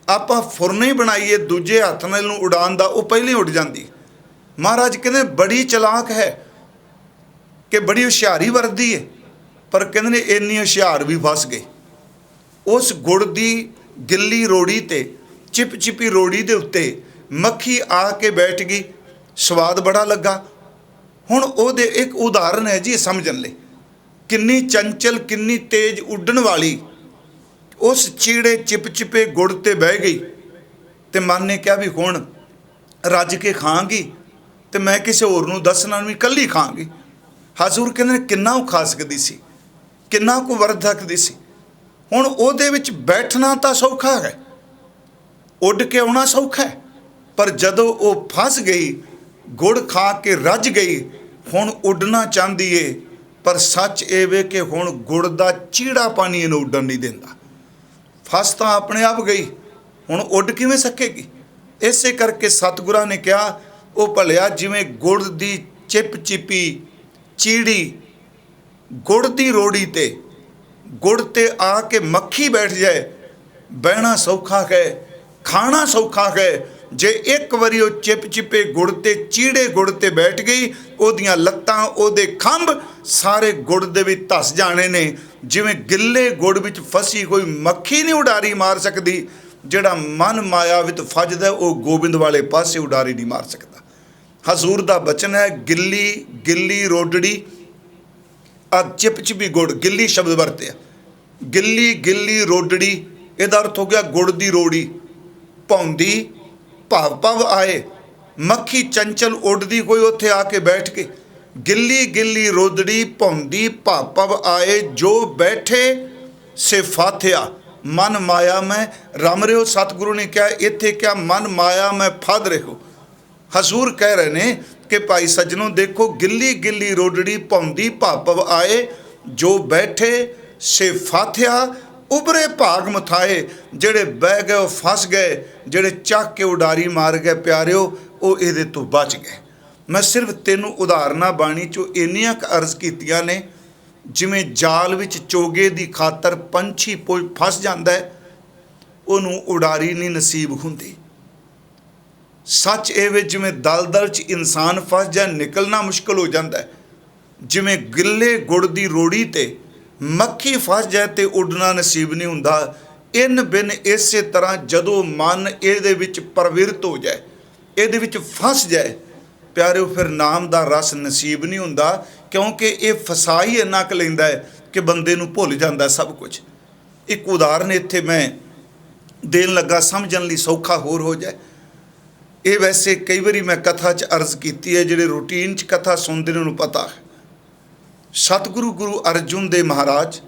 ਆਪਾਂ ਫੁਰਨੇ ਬਣਾਈਏ ਦੂਜੇ ਹੱਥ ਨਾਲ ਨੂੰ ਉਡਾਉਣ ਦਾ, ਉਹ ਪਹਿਲਾਂ ਹੀ ਉੱਡ ਜਾਂਦੀ। ਮਹਾਰਾਜ ਕਹਿੰਦੇ ਬੜੀ ਚਲਾਕ ਹੈ ਕਿ ਬੜੀ ਹੁਸ਼ਿਆਰੀ ਵਰਤਦੀ ਹੈ, ਪਰ ਕਹਿੰਦੇ ਨੇ ਇੰਨੀ ਹੁਸ਼ਿਆਰ ਵੀ ਫਸ ਗਈ। ਉਸ ਗੁੜ ਦੀ ਗਿੱਲੀ ਰੋੜੀ ਤੇ, ਚਿਪਚਿਪੀ ਰੋੜੀ ਦੇ ਉੱਤੇ ਮੱਖੀ ਆ ਕੇ ਬੈਠ ਗਈ, ਸਵਾਦ ਬੜਾ ਲੱਗਾ। ਹੁਣ ਉਹਦੇ ਇੱਕ ਉਦਾਹਰਨ ਹੈ ਜੀ ਸਮਝਣ ਲਈ, ਕਿੰਨੀ ਚੰਚਲ, ਕਿੰਨੀ ਤੇਜ਼ ਉੱਡਣ ਵਾਲੀ ਉਸ ਚੀੜੇ ਚਿਪਚਿਪੇ ਗੁੜ ਤੇ ਬਹਿ ਗਈ। ਤੇ ਮਨ ਨੇ ਕਿਹਾ ਵੀ ਹੁਣ ਰੱਜ ਕੇ ਖਾਂਗੀ ਤੇ ਮੈਂ ਕਿਸੇ ਹੋਰ ਨੂੰ ਦੱਸਣਾ ਨਹੀਂ, ਇਕੱਲੀ ਖਾਂਗੀ। ਹਜ਼ੂਰ ਕਹਿੰਦੇ ਨੇ ਕਿੰਨਾ ਉਹ ਖਾ ਸਕਦੀ ਸੀ, ਕਿੰਨਾ ਕੁ ਵਰਤ ਸਕਦੀ ਸੀ। ਹੁਣ ਉਹਦੇ ਵਿੱਚ ਬੈਠਣਾ ਤਾਂ ਸੌਖਾ ਹੈ, ਉੱਡ ਕੇ ਆਉਣਾ ਸੌਖਾ ਹੈ, ਪਰ ਜਦੋਂ ਉਹ ਫਸ ਗਈ, ਗੁੜ ਖਾ ਕੇ ਰੱਜ ਗਈ, ਹੁਣ ਉੱਡਣਾ ਚਾਹੁੰਦੀ ਏ, ਪਰ ਸੱਚ ਇਹ ਵੇ ਕਿ ਹੁਣ ਗੁੜ ਦਾ ਚੀੜਾ ਪਾਣੀ ਇਹਨੂੰ ਉੱਡਣ ਨਹੀਂ ਦਿੰਦਾ। ਫਸ ਤਾਂ ਆਪਣੇ ਆਪ ਗਈ, ਹੁਣ ਉੱਡ ਕਿਵੇਂ ਸਕੇਗੀ। ਇਸੇ ਕਰਕੇ ਸਤਿਗੁਰਾਂ ਨੇ ਕਿਹਾ ਉਹ ਭਲਿਆ ਜਿਵੇਂ ਗੁੜ ਦੀ ਚਿਪਚਿਪੀ ਚੀੜੀ ਗੁੜ ਦੀ ਰੋੜੀ ਤੇ, ਗੁੜ ਤੇ ਆ ਕੇ ਮੱਖੀ ਬੈਠ ਜਾਏ, ਬਹਿਣਾ ਸੌਖਾ ਹੈ, ਖਾਣਾ ਸੌਖਾ ਹੈ। ਜੇ ਇੱਕ ਵਾਰੀ ਉਹ ਚਿਪਚਿਪੇ ਗੁੜ ਤੇ, ਚੀੜੇ ਗੁੜ ਤੇ ਬੈਠ ਗਈ, ਉਹਦੀਆਂ ਲੱਤਾਂ, ਉਹਦੇ ਖੰਭ ਸਾਰੇ ਗੁੜ ਦੇ ਵਿੱਚ ਧਸ ਜਾਣੇ ਨੇ। ਜਿਵੇਂ ਗਿੱਲੇ ਗੁੜ ਵਿੱਚ ਫਸੀ ਕੋਈ ਮੱਖੀ ਨਹੀਂ ਉਡਾਰੀ ਮਾਰ ਸਕਦੀ, ਜਿਹੜਾ ਮਨ ਮਾਇਆ ਵਿੱਚ ਫੱਜਦਾ ਉਹ ਗੋਬਿੰਦ ਵਾਲੇ ਪਾਸੇ ਉਡਾਰੀ ਨਹੀਂ ਮਾਰ ਸਕਦਾ। ਹਜ਼ੂਰ ਦਾ ਬਚਨ ਹੈ, ਗਿੱਲੀ ਗਿੱਲੀ ਰੋਡੜੀ ਆ ਚਿਪਚਿਪੀ ਗੁੜ, ਗਿੱਲੀ ਸ਼ਬਦ ਵਰਤਿਆ, ਗਿੱਲੀ ਗਿੱਲੀ ਰੋਡੜੀ, ਇਹਦਾ ਅਰਥ ਹੋ ਗਿਆ ਗੁੜ ਦੀ ਰੋੜੀ। ਭੌਂਦੀ ਭਵ ਭਵ ਆਏ, ਮੱਖੀ ਚੰਚਲ ਉੱਡਦੀ ਕੋਈ ਉੱਥੇ ਆ ਕੇ ਬੈਠ ਕੇ, ਗਿੱਲੀ ਗਿੱਲੀ ਰੋਦੜੀ ਭੌਂਦੀ ਭਵ ਭਵ ਆਏ, ਜੋ ਬੈਠੇ ਸੇ ਫਾਥਿਆ ਮਨ ਮਾਇਆ ਮੈਂ ਰਮ ਰਿਓ। ਸਤਿਗੁਰੂ ਨੇ ਕਿਹਾ ਇੱਥੇ ਕਿਆ ਮਨ ਮਾਇਆ ਮੈਂ ਫਦ ਰਿਓ। ਹਜ਼ੂਰ ਕਹਿ ਰਹੇ ਨੇ ਕਿ ਭਾਈ ਸੱਜਣੋ ਦੇਖੋ, ਗਿੱਲੀ ਗਿੱਲੀ ਰੋਡੜੀ ਭੌਂਦੀ ਭਵ ਭਵ ਆਏ, ਜੋ ਬੈਠੇ ਸੇ ਫਾਥਿਆ ਉਭਰੇ ਭਾਗ ਮਥਾਏ। ਜਿਹੜੇ ਬਹਿ ਗਏ ਉਹ ਫਸ ਗਏ, ਜਿਹੜੇ ਚੱਕ ਕੇ ਉਡਾਰੀ ਮਾਰ ਗਏ ਪਿਆਰਿਓ, ਉਹ ਇਹਦੇ ਤੋਂ ਬਚ ਗਏ। ਮੈਂ ਸਿਰਫ ਤੈਨੂੰ ਉਦਾਹਰਨਾਂ ਬਾਣੀ 'ਚੋਂ ਇੰਨੀਆਂ ਕੁ ਅਰਜ਼ ਕੀਤੀਆਂ ਨੇ, ਜਿਵੇਂ ਜਾਲ ਵਿੱਚ ਚੋਗੇ ਦੀ ਖਾਤਰ ਪੰਛੀ ਫਸ ਜਾਂਦਾ ਹੈ, ਉਹਨੂੰ ਉਡਾਰੀ ਨਹੀਂ ਨਸੀਬ ਹੁੰਦੀ। ਸੱਚ ਇਹ ਵੇ ਜਿਵੇਂ ਦਲਦਲ 'ਚ ਇਨਸਾਨ ਫਸ ਜਾਏ, ਨਿਕਲਣਾ ਮੁਸ਼ਕਿਲ ਹੋ ਜਾਂਦਾ ਹੈ, ਜਿਵੇਂ ਗਿੱਲੇ ਗੁੜ ਦੀ ਰੋੜੀ ਤੇ ਮੱਖੀ ਫਸ ਜਾਏ ਤੇ ਉੱਡਣਾ ਨਸੀਬ ਨਹੀਂ ਹੁੰਦਾ। ਇਨ ਬਿਨ ਇਸੇ ਤਰ੍ਹਾਂ ਜਦੋਂ ਮਨ ਇਹਦੇ ਵਿੱਚ ਪ੍ਰਵਿਰਤ ਹੋ ਜਾਏ, ਇਹਦੇ ਵਿੱਚ ਫਸ ਜਾਏ ਪਿਆਰਿਓ, ਫਿਰ ਨਾਮ ਦਾ ਰਸ ਨਸੀਬ ਨਹੀਂ ਹੁੰਦਾ, ਕਿਉਂਕਿ ਇਹ ਫਸਾ ਹੀ ਇੰਨਾ ਕੁ ਲੈਂਦਾ ਹੈ ਕਿ ਬੰਦੇ ਨੂੰ ਭੁੱਲ ਜਾਂਦਾ ਸਭ ਕੁਝ। ਇੱਕ ਉਦਾਹਰਨ ਇੱਥੇ ਮੈਂ ਦੇਣ ਲੱਗਾ, ਸਮਝਣ ਲਈ ਸੌਖਾ ਹੋਰ ਹੋ ਜਾਏ। ਇਹ ਵੈਸੇ ਕਈ ਵਾਰੀ ਮੈਂ ਕਥਾ 'ਚ ਅਰਜ਼ ਕੀਤੀ ਹੈ, ਜਿਹੜੇ ਰੂਟੀਨ 'ਚ ਕਥਾ ਸੁਣਦੇ ਨੇ ਉਹਨੂੰ ਪਤਾ ਹੈ। ਸਤਿਗੁਰੂ ਗੁਰੂ ਅਰਜੁਨ ਦੇਵ ਮਹਾਰਾਜ,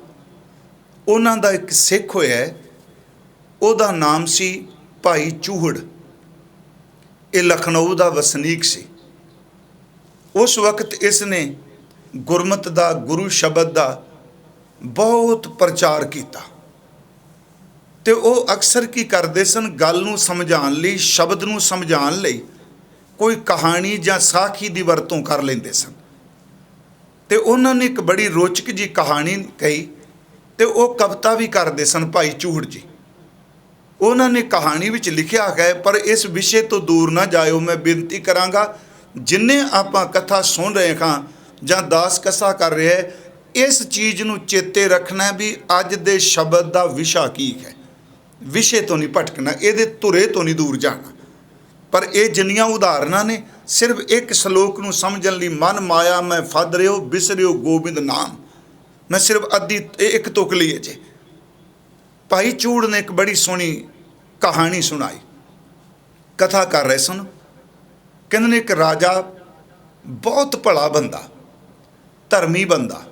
ਉਹਨਾਂ ਦਾ ਇੱਕ ਸਿੱਖ ਹੋਇਆ, ਉਹਦਾ ਨਾਮ ਸੀ ਭਾਈ ਚੂਹੜ। ਇਹ ਲਖਨਊ ਦਾ ਵਸਨੀਕ ਸੀ। ਉਸ ਵਕਤ ਇਸ ਨੇ ਗੁਰਮਤਿ ਦਾ, ਗੁਰੂ ਸ਼ਬਦ ਦਾ ਬਹੁਤ ਪ੍ਰਚਾਰ ਕੀਤਾ, ਤੇ ਉਹ ਅਕਸਰ ਕੀ ਕਰਦੇ ਸਨ, ਗੱਲ ਨੂੰ ਸਮਝਾਉਣ ਲਈ, ਸ਼ਬਦ ਨੂੰ ਸਮਝਾਉਣ ਲਈ ਕੋਈ ਕਹਾਣੀ ਜਾਂ ਸਾਖੀ ਦੀ ਵਰਤੋਂ ਕਰ ਲੈਂਦੇ ਸਨ। ਤੇ ਉਹਨਾਂ ਨੇ ਇੱਕ ਬੜੀ ਰੋਚਕ ਜੀ ਕਹਾਣੀ ਕਹੀ, ਤੇ ਉਹ ਕਵਿਤਾ ਵੀ ਕਰਦੇ ਸਨ ਭਾਈ ਚੂਹੜ ਜੀ। ਉਹਨਾਂ ਨੇ ਕਹਾਣੀ ਵਿੱਚ ਲਿਖਿਆ ਹੈ, ਪਰ ਇਸ ਵਿਸ਼ੇ ਤੋਂ ਦੂਰ ਨਾ ਜਾਇਓ। ਮੈਂ ਬੇਨਤੀ ਕਰਾਂਗਾ, ਜਿੰਨੇ ਆਪਾਂ ਕਥਾ ਸੁਣ ਰਹੇ ਹਾਂ ਜਾਂ ਦਾਸ ਕਥਾ ਕਰ ਰਹੇ, ਇਸ ਚੀਜ਼ ਨੂੰ ਚੇਤੇ ਰੱਖਣਾ ਵੀ ਅੱਜ ਦੇ ਸ਼ਬਦ ਦਾ ਵਿਸ਼ਾ ਕੀ ਹੈ। ਵਿਸ਼ੇ ਤੋਂ ਨਹੀਂ ਭਟਕਣਾ, ਇਹਦੇ ਧੁਰੇ ਤੋਂ ਨਹੀਂ ਦੂਰ ਜਾਣਾ। ਪਰ ਇਹ ਜਿੰਨੀਆਂ ਉਦਾਹਰਨਾਂ ਨੇ, ਸਿਰਫ ਇੱਕ ਸ਼ਲੋਕ ਨੂੰ ਸਮਝਣ ਲਈ, ਮਨ ਮਾਇਆ ਮੈਂ ਫਦ ਰਿਓ ਬਿਸਰਿਓ ਗੋਬਿੰਦ ਨਾਮ, ਮੈਂ ਸਿਰਫ ਅੱਧੀ ਇੱਕ ਤੁਕ ਲਈ ਹੈ ਜੇ। ਭਾਈ ਚੂੜ ਨੇ ਇੱਕ ਬੜੀ ਸੋਹਣੀ ਕਹਾਣੀ ਸੁਣਾਈ। ਕਥਾ ਕਰ ਰਹੇ ਸਨ, ਕਹਿੰਦੇ ਨੇ ਇੱਕ ਰਾਜਾ, ਬਹੁਤ ਭਲਾ ਬੰਦਾ, ਧਰਮੀ ਬੰਦਾ।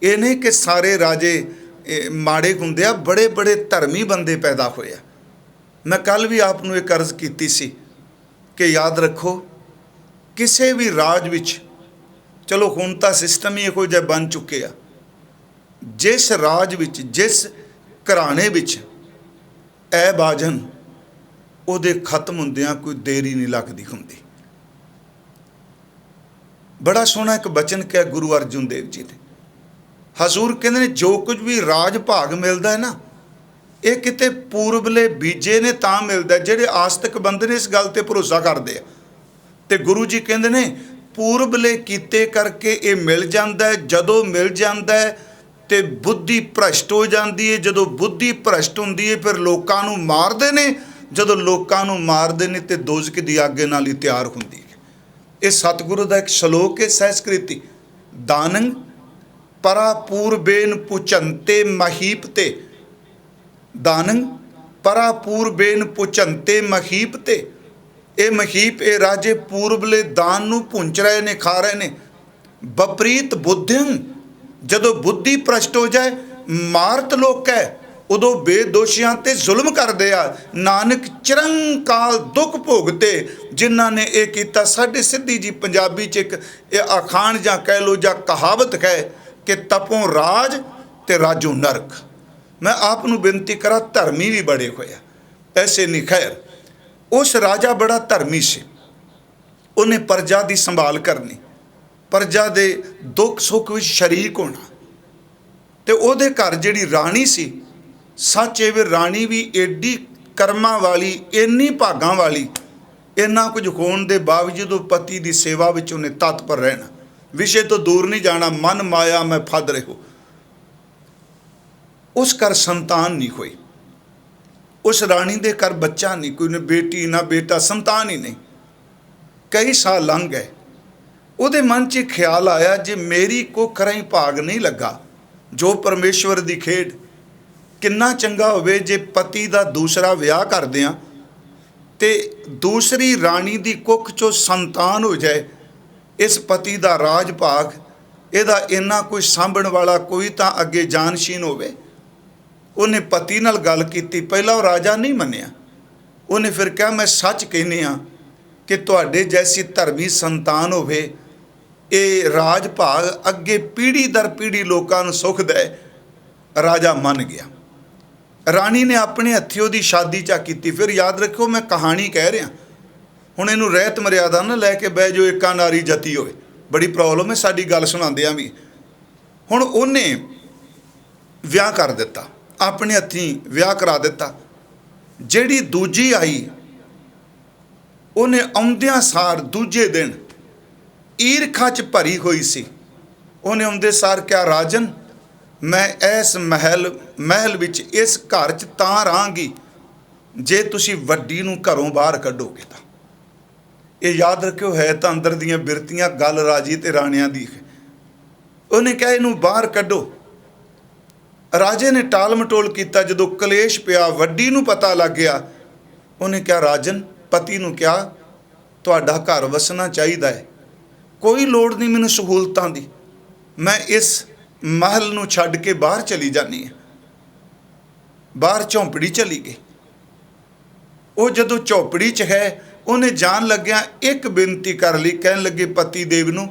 ਇਹ ਨਹੀਂ ਕਿ ਸਾਰੇ ਰਾਜੇ माड़े हुंदे आ, बड़े बड़े धर्मी बंदे पैदा होए आ। मैं कल भी आप नूं एक अर्ज़ कीती सी कि याद रखो किसी भी राज विच, चलो हुण तां सिस्टम ही इहो जिहा बन चुके आ, जिस राज विच जिस घराणे विच ऐब आ जाण उहदे खत्म हुंदिआं कोई देरी नहीं लगदी हुंदी। बड़ा सोहना एक बचन कहा गुरु अर्जुन देव जी ने। हजूर कहते हैं जो कुछ भी राज भाग मिलता है ना, ये किते पूर्वले बीजे ने तां मिलता है, ਜਿਹੜੇ आस्तिक बंदे ने इस गल ते भरोसा करते हैं। तो गुरु जी कहते ने पूर्वले कीते करके ये मिल जाता है। जदों मिल जाता है तो बुद्धि भ्रष्ट हो जाती है। जदों बुद्धि भ्रष्ट होंदी है फिर लोकां नूं मारदे ने। जदों लोकां नूं मारदे ने तो दोज़ख दी अग नाल ही तैयार हुंदी है। ये सतगुरु का एक श्लोक है, सहस्कृति। दानंग परा पूर्वेन पुचंते महीपते, दानंग परा पूर्वेन पुचंते महीपते। ये महीप ये राजे पूर्वले दान नूं पुंच रहे ने, खा रहे ने। विपरीत बुद्धिं, जदों बुद्धि भ्रष्ट हो जाए मारत लोक है, उदों बेदोशियां ते जुल्म करदे आ। नानक चिरंकाल दुख भोगते जिन्हां ने ये कीता। साडे सिद्धी जी पंजाबी च एक अखाण जां कह लो जां कहावत है कि तपों राज ते राजों नरक। मैं आप नूं बेनती करा, धर्मी भी बड़े होया, ऐसे नहीं। खैर उस राजा बड़ा धर्मी से, उन्हें प्रजा की संभाल करनी, प्रजा के दुख सुख विच शरीक होना। तो उहदे घर जिहड़ी राणी सी, सच ए वे राणी भी एडी कर्मां वाली, इन्नी भागां वाली, इन्ना कुछ होने के बावजूद पति की सेवा विच उन्हें तत्पर रहना, विषय तो दूर नहीं जाना। मन माया मैं फद रहो। उस घर संतान नहीं हुई, उस राणी दे घर बच्चा नहीं, कोई न बेटी ना बेटा, संतान ही नहीं। कई साल लंघ गए। उहदे मन च ख्याल आया जे मेरी कोखरा ही भाग नहीं लगा, जो परमेश्वर की खेड। किन्ना चंगा होवे जे पति का दूसरा विआह कर दियां ते दूसरी राणी की कुख चो संतान हो जाए। इस पति का राज भाग, इहदा इन्ना कोई सांभण वाला कोई तां अगे जानशीन होवे। उन्हें पति नाल गल कीती, पहला वो राजा नहीं मन्निया। उन्हें फिर कहा मैं सच कहनी हाँ कि तुहाडे जैसी धर्मी संतान होवे, ये राज भाग अगे पीढ़ी दर पीढ़ी लोकां नूं सुख दे। राजा मन गया। राणी ने अपने हत्थी उहदी शादी चा कीती। फिर याद रखो मैं कहानी कह रहा, हुण इहनूं रहत मर्यादा ना लैके बह जो एका नारी जती होवे, बड़ी प्रॉब्लम है साडी गल सुणांदिआं भी। हुण उन्हें विआह कर दिता, अपने हत्थी विआह करा दिता। जिहड़ी दूजी आई, उन्हें आउंदिआं सार दूजे दिन ईरखा च भरी हुई सी। उन्हें आउंदे सार क्या राजन, मैं इस महल विच इस घर च तां रहांगी जे तुसीं वड्डी नूं घरों बाहर कढोगे तां। ये याद रखियो है तां अंदर दीआं बिरतियां गल राजी ते राणियां दी। उन्हें कहा इनूं बाहर कढो। राजे ने टाल मटोल किया। जदों कलेश पिया, वड्डी नूं पता लग गया, उन्हें कहा राजन, पति नूं कहा तुहाडा घर वसना चाहिदा है, कोई लोड़ नहीं मैनूं सहूलतां दी, मैं इस महल नूं छड्ड के बाहर चली जानी है। बाहर झोंपड़ी चली गई। वो जदों झोंपड़ी च है, उन्हें जान लग्या एक बेनती कर ली। कहन लगे पति देव नूं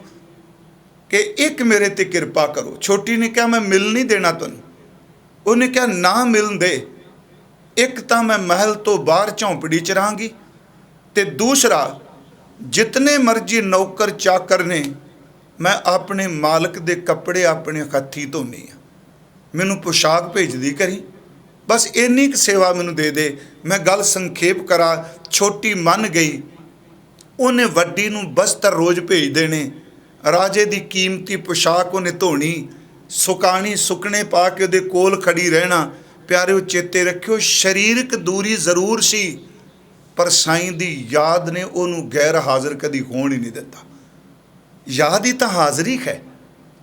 कि एक मेरे ते किरपा करो। छोटी ने कहा मैं मिल नहीं देना तुहानूं। उन्हें कहा ना मिलन दे, एक तो मैं महल तो बाहर झोंपड़ी च रहांगी, ते दूसरा जितने मर्जी नौकर चाकर ने, मैं अपने मालक दे कपड़े अपने हत्थी धोनी आ, मैनूं पोशाक भेजदी करी, बस इन्नी क सेवा मैनूं दे दे। मैं गल संखेप करा। छोटी मन गई। उन्हें वड्डी नूं बस्तर रोज़ भेज देने, राजे दी कीमती पोशाक उन्हें धोनी, सुकानी, सुकने पा के उहदे कोल खड़ी रहना। प्यारे चेते रखियो, शरीरक दूरी जरूर सी, पर साईं दी याद ने उन्होंने गैर हाज़र कदी होण ही नहीं दिता। याद ही तो हाज़री है।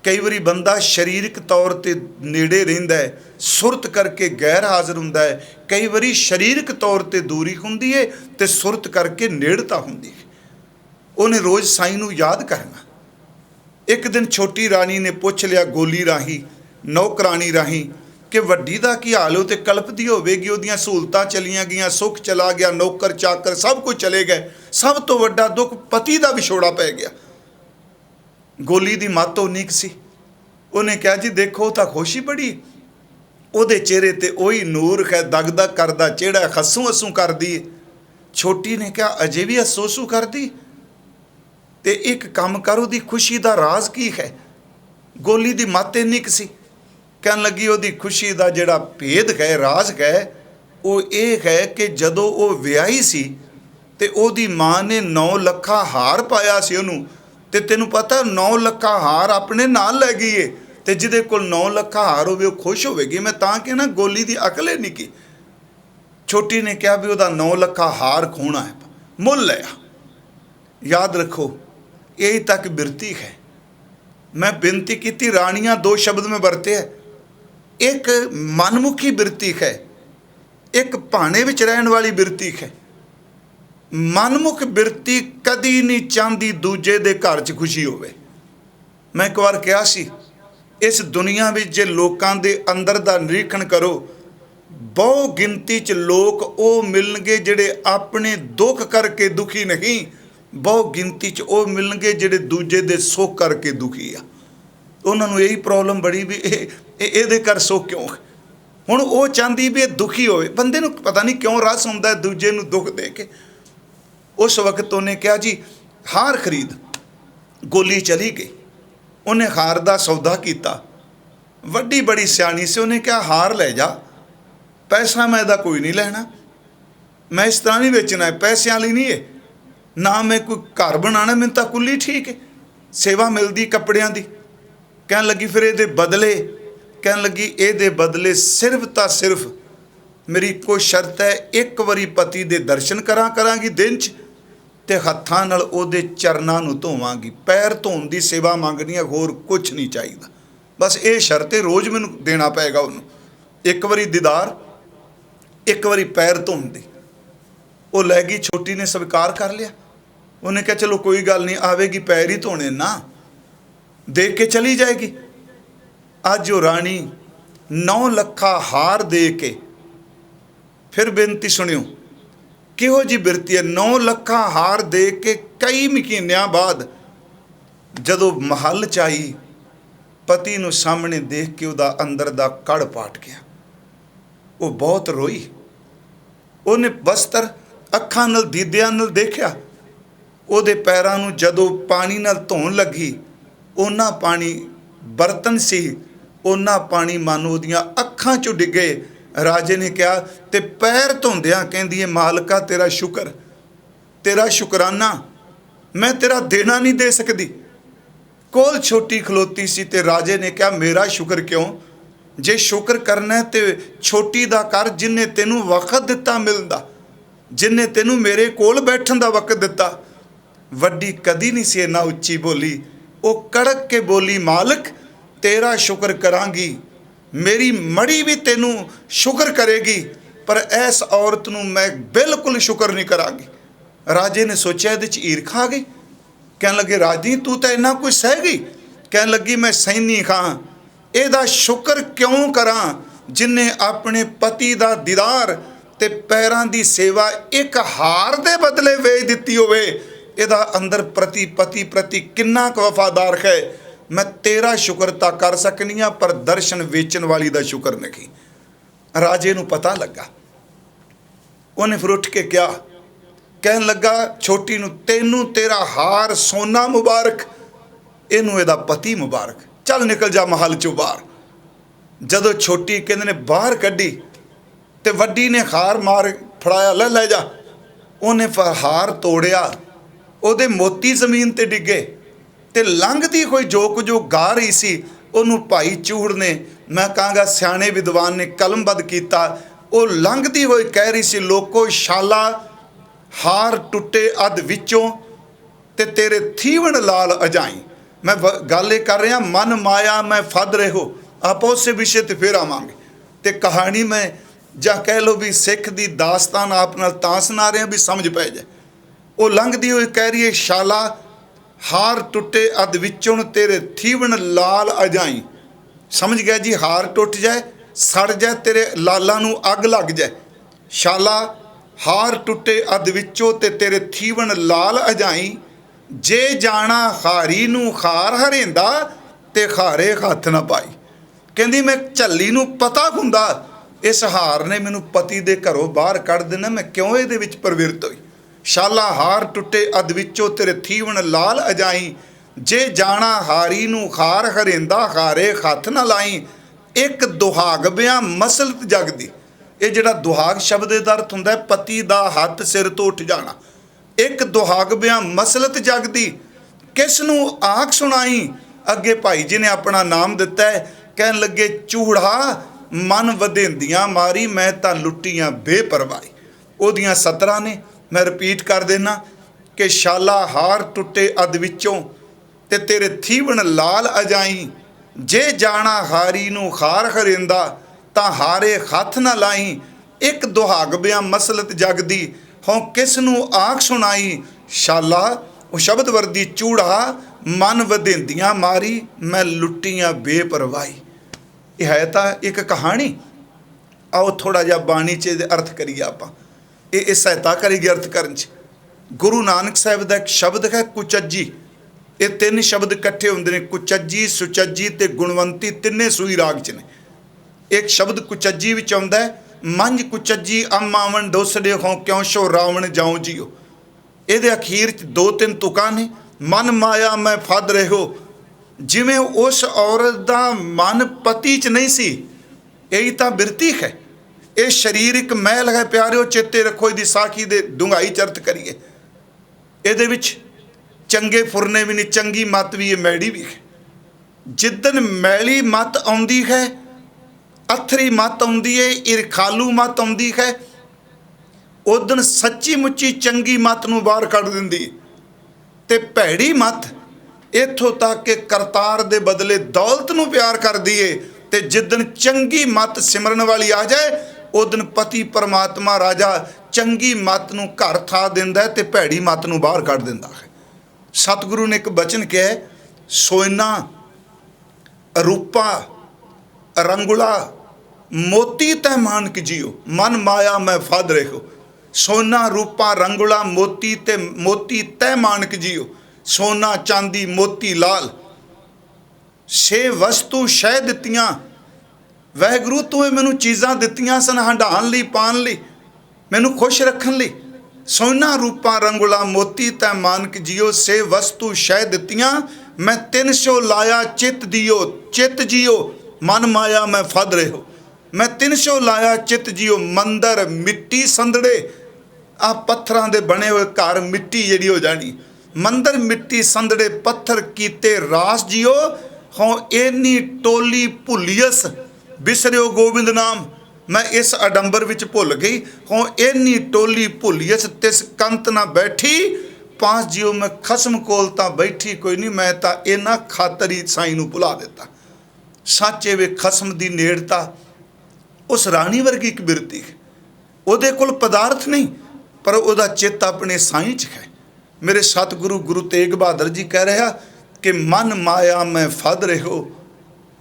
कई बारी बंदा शरीरक तौर पर नेड़े रहिंदा है, सुरत करके गैर हाज़र हुंदा है। कई बारी शरीरक तौर पर दूरी हुंदी है ते सुरत करके नेड़ता हुंदी है। उन्हें रोज़ साईं नूं याद करना। एक दिन छोटी राणी ने पुछ लिया गोली राही, नौकरानी राही कि वड्डी दा की हाल हो, तो कल्पदी होवेगी, उहदियां सहूलतां चलियां गईयां, सुख चला गया, नौकर चाकर सब कुछ चले गए। सब तो वड्डा दुख पति का विछोड़ा पै गया। गोली की मत उन्नी क सी। उन्हें कहा जी देखो तो खुशी बड़ी, ਉਹਦੇ चेहरे ते ਉਹੀ ਨੂਰ है, दग दग करदा चेहरा हसूं हसूं करदी। छोटी ने कहा अजे भी हसो हसू करदी, ते एक काम कर ਉਹਦੀ खुशी का राज की है। गोली की मत इन्नी क सी। कहन लगी ਉਹਦੀ खुशी का जिहड़ा भेद है, राज है, वो ये है कि जदों वो विआही सी ते ਉਹਦੀ मां ने 9 ਲੱਖਾਂ हार पाया सी ਉਹਨੂੰ, ते तैनूं पता 9 ਲੱਖਾਂ हार अपने नाल लै गई है, ਤੇ ਜਿਹਦੇ ਕੋਲ 9 ਲੱਖਾਂ ਹਾਰ ਹੋਵੇ ਉਹ ਖੁਸ਼ ਹੋਵੇਗੀ। ਮੈਂ ਤਾਂ ਕਿ ਨਾ ਗੋਲੀ ਦੀ ਅਕਲ ਹੀ ਨਹੀਂ ਕੀ। ਛੋਟੀ ਨੇ ਕਿਹਾ ਵੀ ਉਹਦਾ 9 ਲੱਖਾਂ ਹਾਰ ਖੋਣਾ ਹੈ, ਮੁੱਲ ਲਿਆ। याद रखो यही तक बिरती है। मैं बेनती की, रानियां 2 शब्द में बरते हैं, एक मनमुखी बिरती है, एक भाने विच रहन वाली बिरती है। मनमुख बिरती कदी नहीं चाहती दूजे दे घर च खुशी होवे। मैं एक बार कहा सी, इस दुनिया में जे लोगों के अंदर का निरीक्षण करो, बहु गिनती च लोग वो मिलणगे जिहड़े अपने दुख करके दुखी नहीं, बहु गिनती च वो मिलणगे जिहड़े दूजे दे सुख करके दुखी आ। उन्होंने यही प्रॉब्लम बड़ी भी ये कर सुख क्यों। हुण वो चाहती भी दुखी होवे, बंदे नूं पता नहीं क्यों रस हुंदा दूजे नूं दुख दे के। उस वक्त उन्हें कहा जी हार खरीद। गोली चली गई, उन्हें हार का सौदा किया। वड्डी बड़ी सियाणी से, उन्हें कहा हार ले जा, पैसा मैं इहदा कोई नहीं लेना, मैं इस तरह नहीं बेचना है, पैसों वाली नहीं है ना, मैं कोई घर बनाना, मैंने तो कुली ठीक है, सेवा मिलती कपड़ियां दी। कहन लगी फिर ये बदले, कहन लगी ये बदले सिर्फ तो सिर्फ मेरी कोई शर्त है, एक बारी पति दे दर्शन करांगी दिन च, ते हत्थां नाल ओहदे चरनां नूं धोवांगी, पैर धोण दी सेवा मंगनी है, होर कुछ नहीं चाहिए। बस ये शर्त है, रोज़ मैनूं देना पेगा उन्होंने, एक बारी दीदार, एक बारी पैर धोण दी। वो लै गई, छोटी ने स्वीकार कर लिया। उन्हें कहा चलो कोई गल नहीं, आवेगी पैर ही धोने ना, देख के चली जाएगी। अज वो राणी 9 ਲੱਖਾਂ हार दे के, फिर बेनती सुनियो किहो जी बिरती है। 9 ਲੱਖਾਂ हार दे के कई महीनों बाद जदों महल च आई, पति नूं सामने देख के उहदा अंदर दा कड़ पाट गया। वो बहुत रोई। उहने वस्त्र अखां नाल दीदियां नाल देखिया, उहदे पैरां नूं जदों पानी नाल धोण लगी, उन्ना पानी बर्तन सी, उन्ना पानी मानो उहदियां अखां चों डिगे। राजे ने कहा ते पैर धोंदियां कहंदी है, मालका तेरा शुक्र, तेरा शुकराना, मैं तेरा देना नहीं दे सकती। कोल छोटी खलोती सी, ते राजे ने कहा मेरा शुक्र क्यों, जे शुक्र करना है ते छोटी दा कर, जिन्हें तेनू वक्त दिता मिलदा, जिन्हें तेनू मेरे कोल बैठण दा वक्त दिता। वड्डी कदी नहीं सी इन्ना उच्ची बोली, वो कड़क के बोली मालिक तेरा शुक्र करांगी, मेरी मड़ी भी तेनू शुक्र करेगी, पर इस औरत नूं मैं बिल्कुल शुक्र नहीं करांगी। राजे ने सोचा इहदे च ईरखा आ गई। कहन लगे राजी तू तो इन्ना कुछ सह गई। कहन लगी मैं सैनी खां, इहदा शुक्र क्यों करां जिन्हें अपने पति दा दीदार ते पैरां दी सेवा एक हार दे बदले वेच दित्ती होवे। इहदा अंदर प्रति पति प्रति किन्ना क वफादार है। मैं तेरा शुक्र तो कर सकनी हाँ, पर दर्शन वेचन वाली का शुक्र नहीं। राजे नूं पता लगा, उन्हें फिर उठ के क्या कहन लगा छोटी नूं, तेनू तेरा हार सोना मुबारक, इनू इहदा पति मुबारक, चल निकल जा महल चों बाहर। जदों छोटी कहंदे ने बाहर कड्डी ते वड्डी ने हार मार फड़ाया, ले जा। उन्हें फिर हार तोड़िया, उहदे मोती जमीन ते डिगे, ते लंघदी होई जो कुछ जो गा रही सी, उन्होंने भाई चूड़ ने, मैं कहांगा सियाणे विद्वान ने कलमबद्ध किया। वो लंघदी हुई कह रही सी, लोको शाला हार टुटे अध विचों ते तेरे थीवण लाल अजाई। मैं गल कर रहा मन माया मैं फद रहो, आप उस विषय ते फिर आवांगे। ते कहानी में जा कह लो भी सिख दी दास्तान आप नाल तां सुना रहे हैं भी समझ पै जाए। वो लंघदी हुई कह रही है शाला हार टुटे अध विचों तेरे थीवण लाल अजाई। समझ गया जी, हार टुट जाए सड़ जाए, तेरे लाला नू अग लग जाए। शाला हार टुटे अध विचों ते तेरे थीवन लाल अजाई। जे जाना हारी नू खार हरेंदा ते खारे हथ ना पाई। कहंदी मैं झल्ली नू पता हुंदा इस हार ने मैनू पति दे घरों बाहर कढ़ देना, मैं क्यों इहदे विच प्रवृत्त होई। शाला हार टुटे अध विचों तेरे थीवन लाल अजाई। जे जाना हारी नू खार हरेंदा खारे हथ ना लाई। एक दुहाग बिया मसलत जगदी। ये जिहड़ा दुहाग शब्द दा अर्थ हुंदा है पति दा हथ सिर तो उठ जाना। एक दुहाग बिया मसलत जगदी किस नू आख सुनाई। अगे भाई जी ने अपना नाम दिता है, कहन लगे चूड़ा मन वधेंदियां मारी मैं तां लुट्टियां बेपरवाही। ओदियां सतरां ने मैं रिपीट कर देना कि शाला हार टुटे अध विचों ते तेरे थीवन लाल अजाई। जे जाना हारी नू खार हरेंदा तां हारे हथ ना लाई। एक दुहाग बिया मसलत जगदी हों किस नू आख सुनाई। शाला वो शब्द वर्दी चूड़ा मन वधेंदियां मारी मैं लुट्टियां बेपरवाही। यह है तो एक कहानी। आओ थोड़ा जिहा बाणी च इहदे अर्थ करिए आपां। ये सहायता करेगी अर्थ करन च। गुरु नानक साहिब दा एक शब्द है कुचज्जी। ये तीन शब्द इकट्ठे हुंदे ने, कुचज्जी सुचज्जी ते गुणवंती, तिन्ने सूई राग च ने। एक शब्द कुचज्जी विच आउंदा है, मंझ कुचज्जी अम आवन दोसड़े हों क्यों शो रावण जाऊं जियो। ਇਹਦੇ ਅਖੀਰ 'ਚ दो तीन ਤੁਕਾਂ ने। मन माया मैं फद रहो। जिमें उस औरत का मन पति च नहीं सी, यही तो बिरती है। ये शरीरिक मैल है प्यारिओ, चेते रखो इसकी साखी दे डूंघाई चर्त करिए। ਇਹਦੇ ਵਿੱਚ चंगे फुरने भी नहीं, चंगी मत भी है, मैड़ी भी है। जिदन मैली मत आउंदी है, अथरी मत आउंदी है, ईरखालू मत आउंदी है, उदन सच्ची मुच्ची चंगी मत नूं बाहर कढ़ दिंदी। ते भैड़ी मत इत्थों तक कि करतार दे बदले दौलत नूं प्यार कर दिए। ते जिदन चंगी मत सिमरन वाली आ जाए, उदन पति परमात्मा राजा चंगी मत नूं घर ठा दिंदा है ते भैड़ी मत नूं बाहर कढ़ दिंदा है। सतगुरु ने एक बचन कहा है, सोना रूपा रंगुला मोती तै मानक जियो मन माया मैं फद रहो। सोना रूपा रंगुला मोती ते मोती तै मानक जियो। सोना चांदी मोती लाल छे वस्तु शह दित्तियां। वाहिगुरू तूं मैनू चीज़ां दित्तियां सन हंडाण लई, पाण लई, मैनू खुश रखण लई। सोना रूपा रंगुला मोती तै मानक जियो। से वस्तु शह दित्तियां मैं 300 लाया चित दियो। चित जियो मन माया मैं फद रहो। मैं 300 लाया चित जियो। मंदर मिट्टी संदड़े, आ पत्थरां दे बने हुए घर मिट्टी जिहड़ी हो जानी। मंदर मिट्टी संदड़े पत्थर कीते रास जियो। हों एनी टोली भुलियस बिसरियो गोबिंद नाम। मैं इस अडंबर विच भुल गई। हों एनी टोली भुलियस तिस कंत ना बैठी। पांच जियो मैं खसम कोल तां बैठी कोई नहीं, मैं तां इन्हां खातर ही साईं नूं भुला दिता। सच्चे वे खसम दी नेड़ता उस राणी वर्गी एक बिरती है। उहदे कोल पदार्थ नहीं पर उहदा चित्त अपने साईं च है। मेरे सतगुरु गुरु तेग बहादुर जी कह रहा कि मन माया मैं फद रहो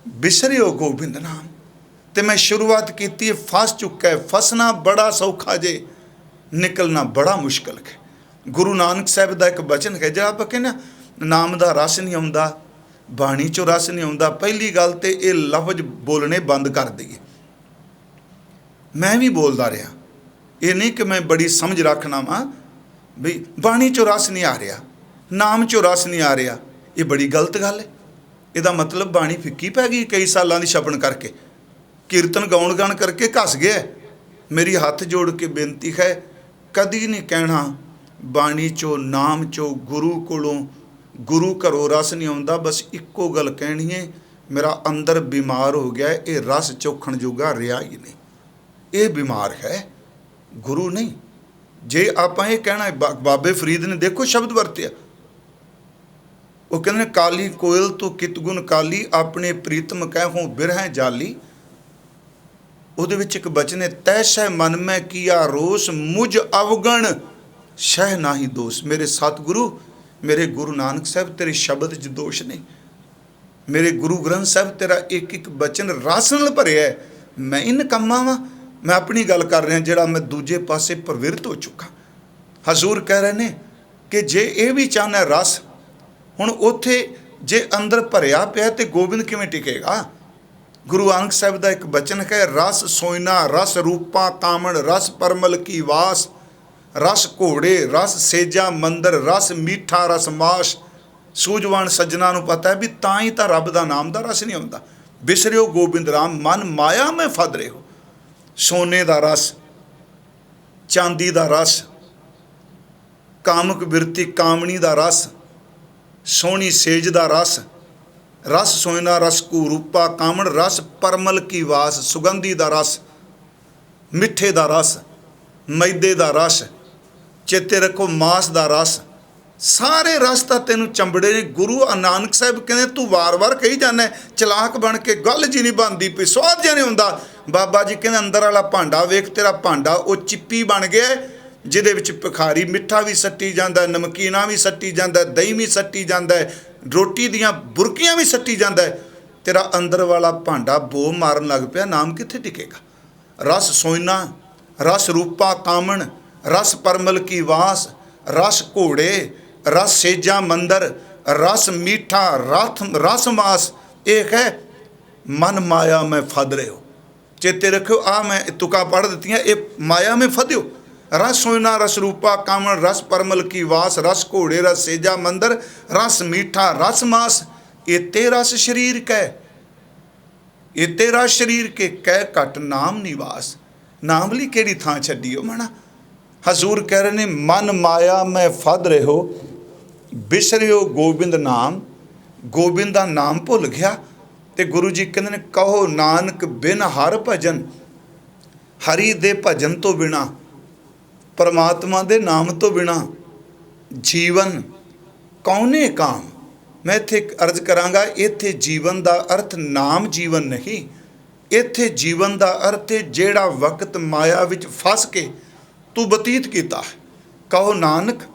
बिसरियो गोबिंद नाम। तो मैं शुरुआत की फस चुका है। फसना बड़ा सौखा जे, निकलना बड़ा मुश्किल है। गुरु नानक साहब का एक बचन है, जो आप कहने नाम का रस नहीं आता, बाणी चो रस नहीं आता। पहली गल तो ये लफज बोलने बंद कर दिए। मैं भी बोलता रहा, ये नहीं कि मैं बड़ी समझ रखना वा भी बाणी चो रस नहीं आ रहा, नाम चो रस नहीं आ रहा। ये बड़ी गलत गल है। इसका मतलब बाणी फिक्की पै गई कई सालों की छपन करके, कीर्तन गाउण गाण करके घस गया। मेरी हाथ जोड़ के बेनती है, कदी नहीं कहना बाणी चो नाम चो गुरु कोलों गुरु घरों रस नहीं आता। बस इक्को गल कहनी है, मेरा अंदर बीमार हो गया, ये रस चोखण जोगा रहा ही नहीं। ये बीमार है, गुरु नहीं। जे आप ये कहना, बाबे फरीद ने देखो शब्द वरतिया, वो कहते काली कोयल तो कित गुण काली अपने प्रीतम कहूँ बिरह जाली। उहदे विच एक बचन है, तै सह मन में किया रोस मुझ अवगण शह नाही दोष। मेरे सतगुरु, मेरे गुरु नानक साहब तेरे शब्द च दोष नहीं। मेरे गुरु ग्रंथ साहब तेरा एक एक बचन रस नाल भरिया है। मैं इन कम्मां वां? मैं अपनी गल कर रहा जिहड़ा मैं दूजे पासे प्रवृत्त हो चुका। हजूर कह रहे ने कि जे ये भी चाहना रस, हुण उत्थे जे अंदर भरिया पिया तो गोबिंद किवें टिकेगा? गुरु नानक साहिब का एक बचन है, रस सोइना रस रूपा कामण, रस परमल की वास, रस घोड़े रस सेजा मंदिर, रस मीठा रस मास। सूझवान सज्जना नूं पता है भी तां ही तां रब दा नाम दा रस नहीं आउंदा। बिसरियो गोबिंद राम मन माया में फद रहे हो। सोने दा रस, चांदी दा रस, कामक बिरती कामणी दा रस, सोहनी सेज दा रस, रस सोयना रस रूपा कामण, रस परमल की वास, सुगंधी दा रस, मिठे दा रस, मैदे दा रस, चेते रखो मास दा रस। सारे रस तो तेन चंबड़े ने। गुरु नानक साहिब कहते तू वार वार कही जाना चलाक बन के, गल जी नहीं बनती पई, स्वाद जिहा नहीं आउंदा। बाबा जी कहते अंदर वाला भांडा वेख, तेरा भांडा वो चिप्पी बन गया जिहदे विच भिखारी मिठा भी सट्टी जांदा, नमकीना भी सट्टी जांदा, दही भी सट्टी जांदा, रोटी दियां बुरकियां भी सट्टी जांदा। तेरा अंदर वाला भांडा बो मारन लग पिया, नाम कित्थे टिकेगा? रस सोइना रस रूपा कामण, रस परमल की वास, रस घोड़े रस सेजा मंदिर, रस मीठा रस मास। एक है मन माया में फद रहे हो। चेते रखो आ मैं तुका पढ़ दित्तियां, ये माया में फद्यो। रस सोना रस रूपा कामण, रस परमल की वास, रस घोड़े रस सेजा मंदिर, रस मीठा रस मास। ये तेरा शरीर कै, ये तेरा शरीर के कै घट नाम निवास। नाम ली केड़ी थां छड्डियो मना। हजूर कह रहे ने मन माया में फद रहे हो, बिसरियो गोबिंद नाम। गोबिंद का नाम भुल गया तो गुरु जी कहते ने कहो नानक बिन हर भजन, हरि दे भजन तो बिना, परमात्मा दे नाम तो बिना जीवन कौने काम। मैं इत्थे अर्ज करांगा, इत्थे जीवन का अर्थ नाम जीवन नहीं, इत्थे जीवन का अर्थ है जेड़ा वक्त माया विच फस के तू बतीत किया। कहो नानक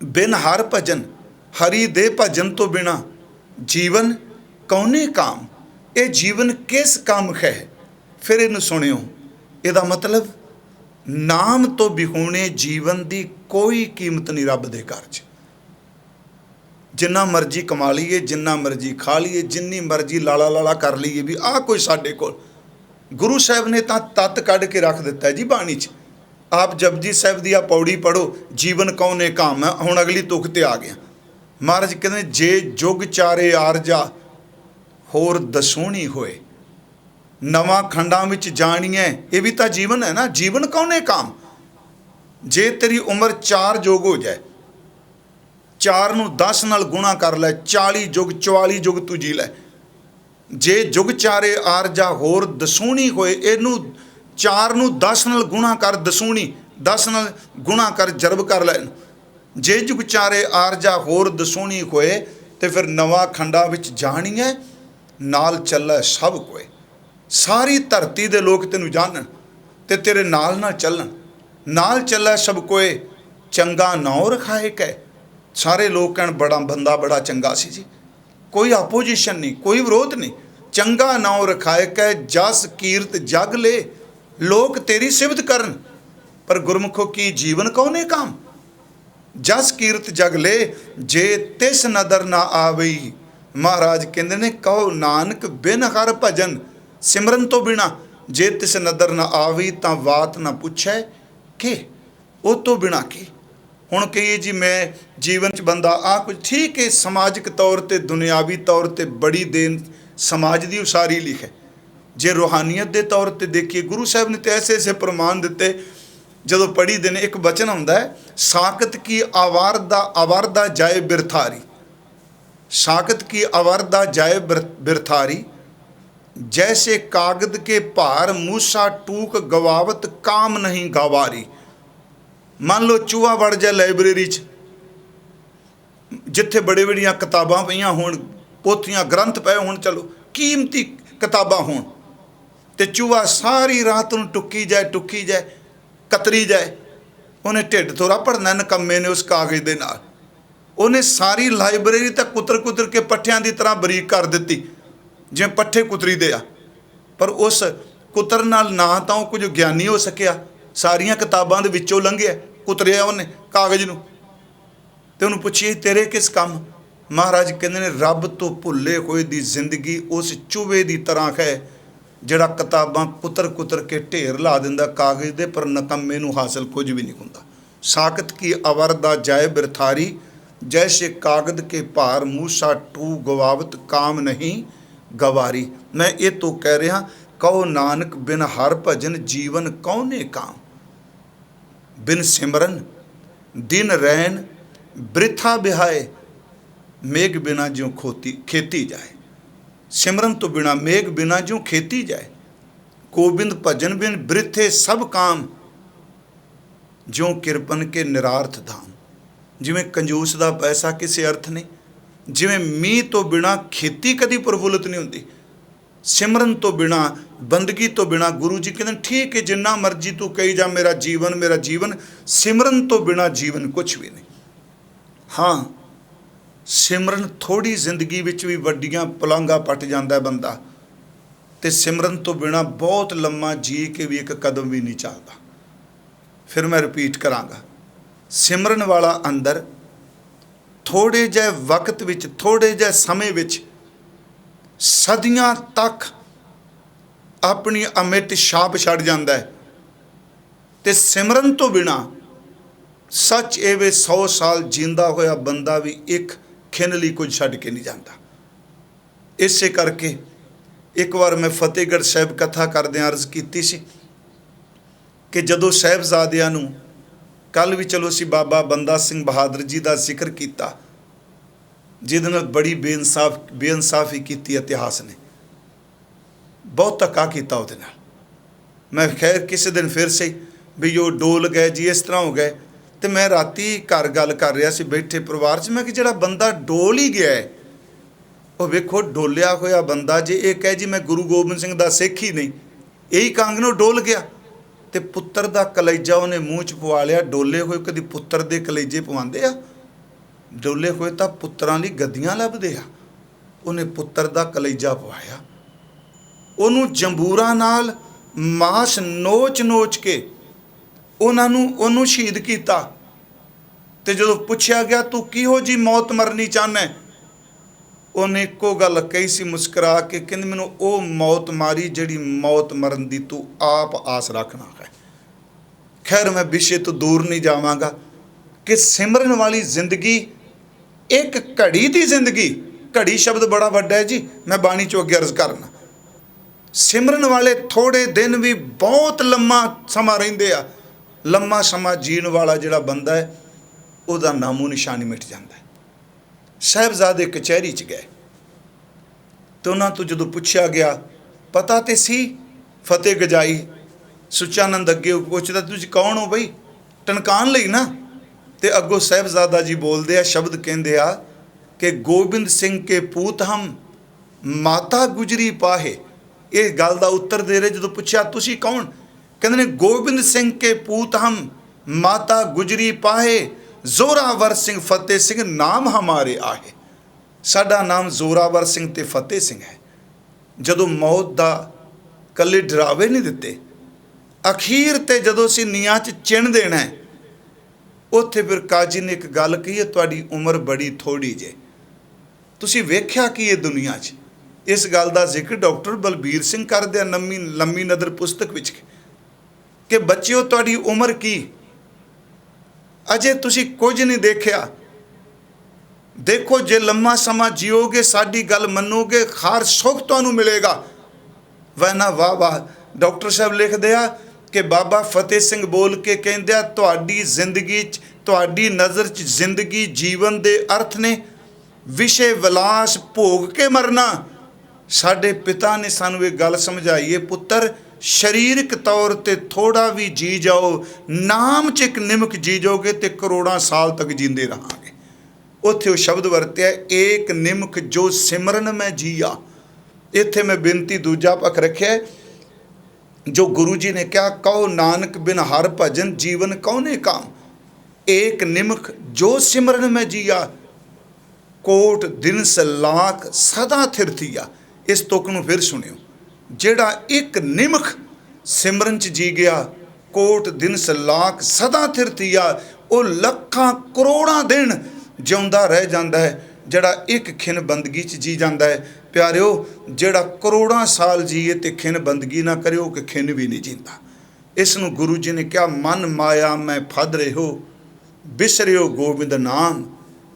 बिन हर भजन, हरि दे भजन तो बिना जीवन कौने काम। ये जीवन किस काम है? फिर इन सुनियो, इहदा मतलब नाम तो बिहुणे जीवन की कोई कीमत नहीं रब दे घर च। जिन्ना मर्जी कमा लीए, जिन्ना मर्जी खा लीए, जिन्नी मर्जी लाला लाला कर लीए भी आ कोई साडे कोल। गुरु साहब ने तो तत्त कढ़ के रख दिता है जी बाणी च। आप जपजी साहब दी आ पौड़ी पढ़ो, जीवन कौने काम है। हुण अगली तुख ते आ गया। महाराज कहते जे जुग चारे आरजा होर दसूणी होए, नवां खंडां विच जाणीए, ये भी तो जीवन है ना। जीवन कौने काम। जे तेरी उम्र 4 जुग हो जाए, 4 नूं 10 नाल गुणा कर लै, 40 जुग 44 जुग तू जी लै। जे जुग चारे आरजा होर दसूणी होए, इनू 4 नूं 10 नाल गुणा कर, दसूणी 10 नाल गुणा कर, जरब कर लै। जे जुग चारे आरजा होर दसूणी होए, तो फिर नवां खंडा विच जाणीए, नाल चलै सब कोई। सारी धरती दे लोग तेनू जानन ते तेरे नाल ना चलन। नाल चलै सब कोई, चंगा नाउ रखाए कै। सारे लोग कहण बड़ा बंदा बड़ा चंगा सी जी, कोई आपोजिशन नहीं, कोई विरोध नहीं। चंगा नाउ रखाए कै, जस कीरत जग ले, लोग तेरी सिफत करन। पर गुरमुखो की जीवन कौने काम। जस कीरत जग ले, जे तिस नदर ना आवई। महाराज कहते ने कहो नानक बिन हर भजन, सिमरन तो बिना जे तिस नदर ना आवी, तां बात ना पूछे के वो तो बिना की। हुण कहिए जी मैं जीवन च बंदा आ कुछ ठीक है, समाजिक तौर पर दुनियावी तौर पर बड़ी देन समाज की उसारी लिखे। जे रूहानीयत के तौर पर देखिए, गुरु साहब ने तो ऐसे ऐसे प्रमाण दिते। जदों पढ़ी देने एक वचन आउंदा है, साकत की आवारदा जाए बिरथारी, साकत की आवारदा जाए बिरथारी, जैसे कागद के भार मूसा टूक गवावत, काम नहीं गवारी। मान लो चूहा वड़ जाए लाइब्रेरी च, जिथे बड़ी बड़ियां किताबां पईयां होण, पोथियां ग्रंथ पए होण, चलो कीमती किताबां होण, ते चूहा सारी रात नूं टुकी जाए कतरी जाए, उन्हें ढिड थोड़ा भरना नकम्मे ने उस कागज़ दे नाल। उन्हें सारी लाइब्रेरी तक कुतर के पट्ठियां की तरह बरीक कर दी, जिवें पट्ठे कुतरी दे आ। पर उस ਕੁਤਰਨ ਨਾਲ ਨਾ ਤਾਂ ਉਹ ਕੁਝ ਗਿਆਨੀ ਹੋ ਸਕਿਆ, ਸਾਰੀਆਂ ਕਿਤਾਬਾਂ ਦੇ ਵਿੱਚੋਂ ਲੰਘਿਆ, ਕੁਤਰਿਆ ਉਹਨੇ ਕਾਗਜ਼ ਨੂੰ। ਤੇ ਉਹਨੂੰ ਪੁੱਛੀਏ ਤੇਰੇ ਕਿਸ ਕੰਮ? ਮਹਾਰਾਜ ਕਹਿੰਦੇ ਨੇ ਰੱਬ ਤੋਂ ਭੁੱਲੇ ਹੋਏ ਦੀ ਜ਼ਿੰਦਗੀ ਉਸ ਚੂਹੇ ਦੀ ਤਰ੍ਹਾਂ ਹੈ ਜਿਹੜਾ ਕਿਤਾਬਾਂ ਕੁਤਰ ਕੁਤਰ ਕੇ ਢੇਰ ਲਾ ਦਿੰਦਾ ਕਾਗਜ਼ ਦੇ, ਪਰ ਨਕੰਮੇ ਨੂੰ ਹਾਸਲ ਕੁਝ ਵੀ ਨਹੀਂ ਹੁੰਦਾ। ਸਾਕਤ ਕੀ ਅਵਰ ਦਾ ਜਾਏ ਬਿਰਥਾਰੀ, जैसे कागद के भार मूसा टू गवावत काम नहीं गवारी। मैं ये तो कह रहा कहो नानक बिन हर भजन जीवन कौने काम, बिन सिमरन दिन रैन बृथा बिहाए, मेघ बिना ज्यों खेती जाए। सिमरन तो बिना मेघ बिना ज्यों खेती जाए, गोबिंद भजन बिन बृथे सब काम, ज्यों किरपन के निरार्थ धाम। जिमें कंजूस का पैसा किसी अर्थ नहीं, जिमें मीह तो बिना खेती कदी प्रफुल्लित नहीं होती, सिमरन तो बिना बंदगी तो बिना गुरु जी कहते ठीक है जिन्ना मर्जी तू कही जा मेरा जीवन, सिमरन तो बिना जीवन कुछ भी नहीं। हाँ सिमरन थोड़ी जिंदगी विच भी वड्डियां पलांगा पट जाता है बंदा, ते सिमरन तो बिना बहुत लम्मा जी के भी एक कदम भी नहीं चलता। फिर मैं रिपीट करांगा, सिमरन वाला अंदर थोड़े जे वक्त विच, थोड़े जे समय विच सदियां तक अपनी अमिट छाप छड़ जाता है। ते सिमरन तो बिना सच एवे 100 साल जींदा होया बंदा भी एक खिन लई कुछ छड़ के नहीं जाता। इसे करके एक बार मैं फतेहगढ़ साहिब कथा करदे अर्ज कीती सी कि जदों साहिबजादियां नूं कल भी चलो असीं बाबा बंदा सिंह बहादुर जी का जिक्र किया, जिहदे नाल बड़ी बेइंसाफी की इतिहास ने, बहुत धक्का किया उहदे नाल। मैं खैर किसी दिन फिर से भी जो डोल गए जी इस तरह हो गए, तो मैं राती घर गल कर रहा सी बैठे परिवार च, मैं कि जिहड़ा बंदा डोल ही गया है वो वेखो डोलिया होया बंदा जे ये कहे जी मैं गुरु गोबिंद सिंह दा सिख ही नहीं, यही कांगनों डोल गया। ते पुत्र दा कलेजा उन्हें मूँह च पवा लिया। डोले हुए कभी पुत्र दे कलेजे पवांदे आ? डोले हुए तो पुत्रां लई गद्दियां लभदे आ। उन्हें पुत्र दा कलेजा पवाया, उन्हों जंबूरां नाल मांस नोच नोच के उन्होंने शहीद किया। ते जदों पुछया गया तू किहो जी मौत मरनी चाहना, उन्हें एको गल कही सी मुस्करा के, कहंदे मैनूं ओ मौत मारी जिहड़ी मौत मरन दी तू आप आस रखना है। खैर मैं विषय तो दूर नहीं जावांगा कि सिमरन वाली जिंदगी एक घड़ी की जिंदगी, घड़ी शब्द बड़ा वड्डा है जी, मैं बाणी चो अगे अर्ज करना। सिमरन वाले थोड़े दिन भी बहुत लम्मा समा रहिंदे आ। लम्मा समा जीण वाला जिहड़ा बंदा है उहदा नामो निशान मिट जाता है। साहिबजादे कचहरी च गए तो उन्होंने तो जो पूछा गया पता तो सी फतेह गजाई, सुचानंद अगे पुछदा तुसीं कौन हो बई, टनकान लई ना। ते अगों साहिबजादा जी बोलते आ, शब्द कहते आ कि गोबिंद सिंह के पूत हम माता गुजरी पाहे। ये गल का उत्तर दे रहे जो पूछा तुसीं कौन, कहते ने गोबिंद सिंह के पूत हम माता गुजरी पाहे, जोरावर सिंह फतेह सिंह नाम हमारे आहे। साडा नाम जोरावर सिंह ते फतेह सिंह है। जदों मौत दा कल्ले डरावे नहीं दिते, अखीर ते जदों असीं नीआं च चिण देना है, उत्थे फिर काजी ने एक गल कही है, तुहाडी उम्र बड़ी थोड़ी जे, तुसीं वेख्या कि ये दुनिया च। इस गल का जिक्र डॉक्टर बलबीर सिंह करदे आ लम्मी नदर पुस्तक विच कि बच्चिओ तुहाडी उम्र की, अजे तुसी कुछ नहीं देखिया। देखो जे लम्मा समा जियोगे, साडी गल मनोगे, हर सुख तुहानू मिलेगा। वह ना वाह वाह। डॉक्टर साहब लिख दिया कि बाबा फतेह सिंह बोल के कहंदे आ, तुहाडी जिंदगी च, तुहाडी नज़र च जिंदगी जीवन दे अर्थ ने विषय विलास भोग के मरना। साडे पिता ने सानू ये गल समझाई है, पुत्र शरीरक तौर ते थोड़ा भी जी जाओ, नाम च एक निमक जी जाओगे तो करोड़ों साल तक जींदे रहांगे। उत्थे वो शब्द वरत्या एक निमक जो सिमरन में जिया। इत्थे मैं बेनती दूजा पक्ष रखिया जो गुरु जी ने कहा, कहो नानक बिन हर भजन जीवन कौने काम। एक निमक जो सिमरन में जिया, कोट दिन से लाख सदा थिरथिया। इस तुक नूं फिर सुनियो, ਜਿਹੜਾ ਇੱਕ ਨਿਮਖ ਸਿਮਰਨ ਚ ਜੀ ਗਿਆ, ਕੋਟ ਦਿਨ ਸਲਾਖ ਸਦਾ ਥਿਰਤੀਆ, ਉਹ ਲੱਖਾਂ ਕਰੋੜਾਂ ਦਿਨ ਜਿਉਂਦਾ ਰਹਿ ਜਾਂਦਾ ਹੈ ਜਿਹੜਾ ਇੱਕ ਖਿਨ ਬੰਦਗੀ ਚ ਜੀ ਜਾਂਦਾ ਹੈ। ਪਿਆਰਿਓ, ਜਿਹੜਾ ਕਰੋੜਾਂ ਸਾਲ ਜੀਏ ਤੇ ਖਿਨ ਬੰਦਗੀ ਨਾ ਕਰੇ, ਉਹ ਕਿ ਖਿਨ ਵੀ ਨਹੀਂ ਜੀਂਦਾ। ਇਸ ਨੂੰ ਗੁਰੂ ਜੀ ਨੇ ਕਿਹਾ, ਮਨ ਮਾਇਆ ਮੈਂ ਫਦ ਰਿਹੋ, ਬਿਸਰਿਓ ਗੋਬਿੰਦ ਨਾਮ,